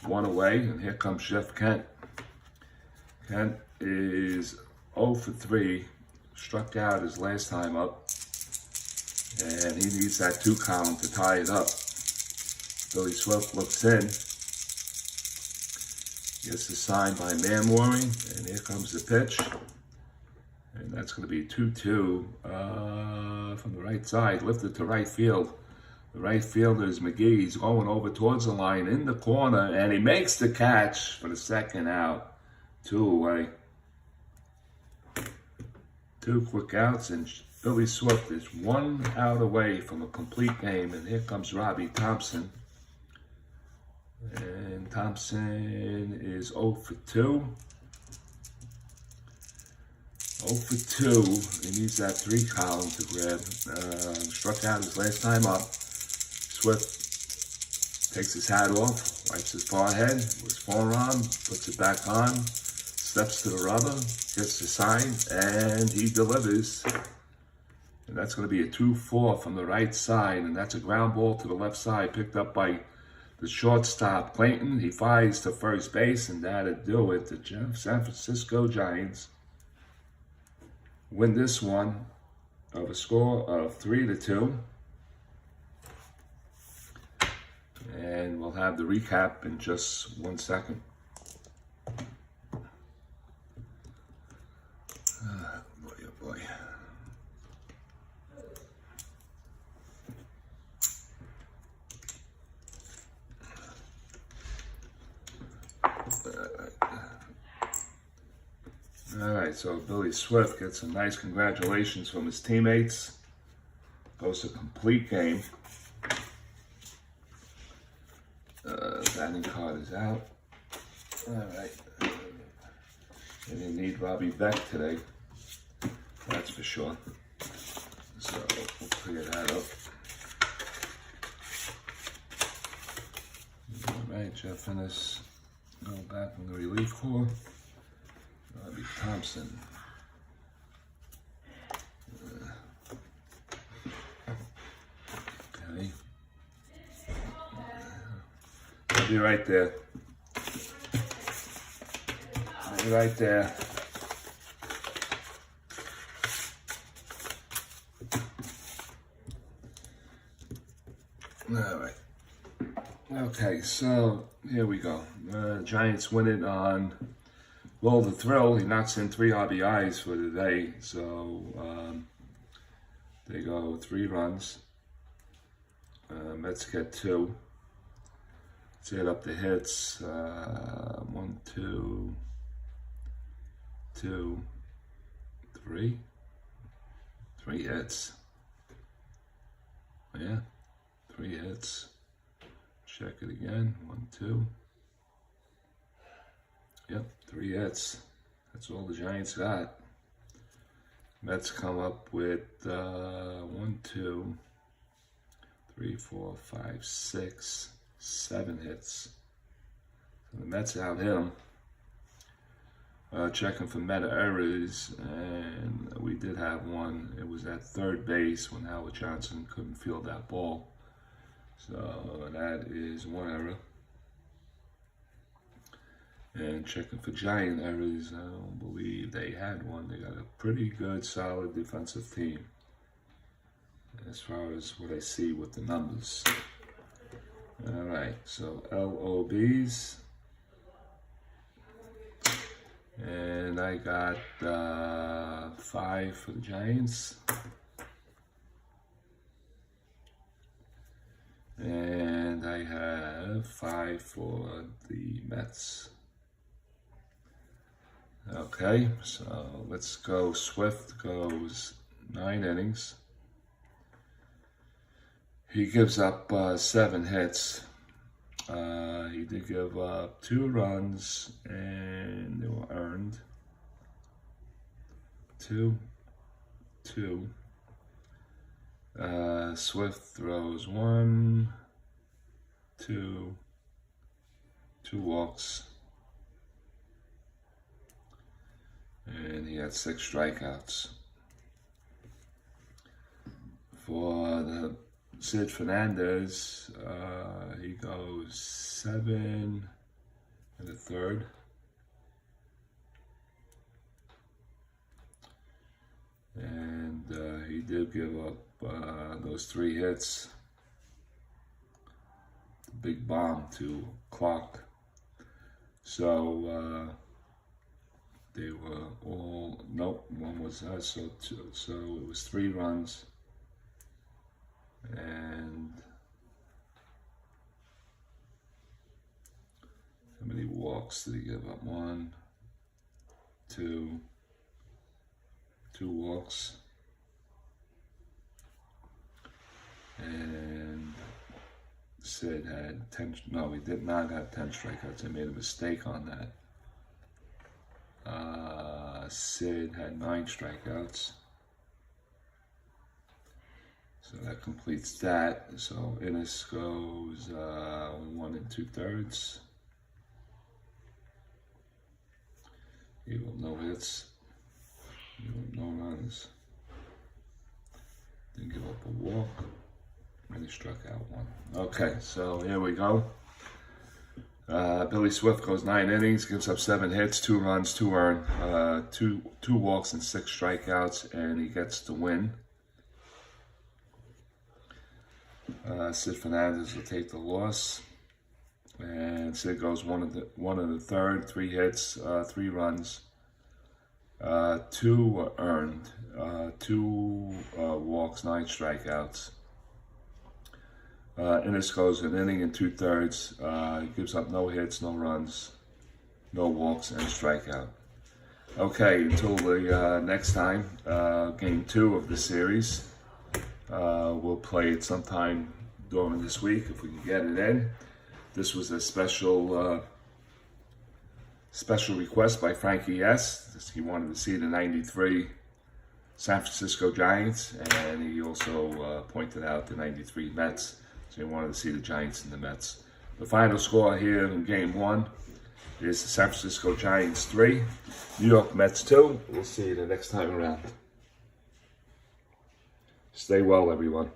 1 away, and here comes Jeff Kent. Kent is 0 for 3, struck out his last time up, and he needs that 2 count to tie it up. B.Swift looks in, Gets the sign by Manwaring, and here comes the pitch. And that's going to be 2-2 from the right side, lifted to right field. The right fielder is McGee. He's going over towards the line in the corner, and he makes the catch for the second out. 2 away. 2 quick outs, and B.Swift is 1 out away from a complete game. And here comes Robbie Thompson. And Thompson is 0 for 2. 0 for 2. He needs that 3 column to grab. Struck out his last time up. Swift takes his hat off, wipes his forehead with his forearm, puts it back on, steps to the rubber, gets the sign, and he delivers. And that's going to be a 2-4 from the right side, and that's a ground ball to the left side, picked up by the shortstop, Clayton. He flies to first base, and that'll do it. The San Francisco Giants win this one of a score of 3-2. And we'll have the recap in just 1 second. Boy, oh boy. All right, so B.Swift gets some nice congratulations from his teammates. Goes to complete game. Batting card is out. All right. And you need Robbie Beck today. That's for sure. So we'll clear that up. All right, Jeff Ennis go back in the relief corps. Robbie Thompson. Okay. I'll be right there. I'll be right there. All right. Okay, so here we go. Giants win it on Will the Thrill. He knocks in 3 RBIs for the day. So they go 3 runs. Mets get 2. Let's add up the hits. 1, 2, 2, 3. 3 hits. Yeah, 3 hits. Check it again. 1, 2. Yep, 3 hits. That's all the Giants got. Mets come up with 1, 2, 3, 4, 5, 6, 7 hits. So the Mets out hit them. Checking for meta errors, and we did have one. It was at third base when Howard Johnson couldn't field that ball. So that is 1 error. And checking for Giant errors, I don't believe they had one. They got a pretty good, solid defensive team as far as what I see with the numbers. All right, so LOBs. And I got 5 for the Giants. And I have 5 for the Mets. Okay, so let's go. Swift goes 9 innings. He gives up 7 hits. He did give up 2 runs, and they were earned. 2. Swift throws 1, 2 walks, and he had 6 strikeouts. For the S.Fernandez, he goes 7 1/3. And he did give up those 3 hits. The big bomb to Clark. So they were all, nope, one was us, so it was 3 runs. And how many walks did he give up? 1, 2, 2 walks. And Sid had 10, no, he did not have 10 strikeouts. I made a mistake on that. Sid had 9 strikeouts. So that completes that. So Innis goes 1 2/3. Eagle no hits. Eagle no runs. Didn't give up a walk. And he struck out 1. Okay, so here we go. B.Swift goes 9 innings, gives up 7 hits, 2 runs, 2 earned, 2 walks and 6 strikeouts, and he gets the win. S.Fernandez will take the loss, and Sid goes 1 1/3, 3 hits, 3 runs, 2 were earned, 2 walks, 9 strikeouts. Innis goes 1 inning and 2/3. He gives up no hits, no runs, no walks, and a strikeout. Okay, until the next time, game 2 of the series. We'll play it sometime during this week if we can get it in. This was a special request by Frankie S. He wanted to see the '93 San Francisco Giants, and he also pointed out the '93 Mets. So he wanted to see the Giants and the Mets. The final score here in game 1 is the San Francisco Giants 3, Ny.Mets 2. We'll see you the next time around. Stay well, everyone.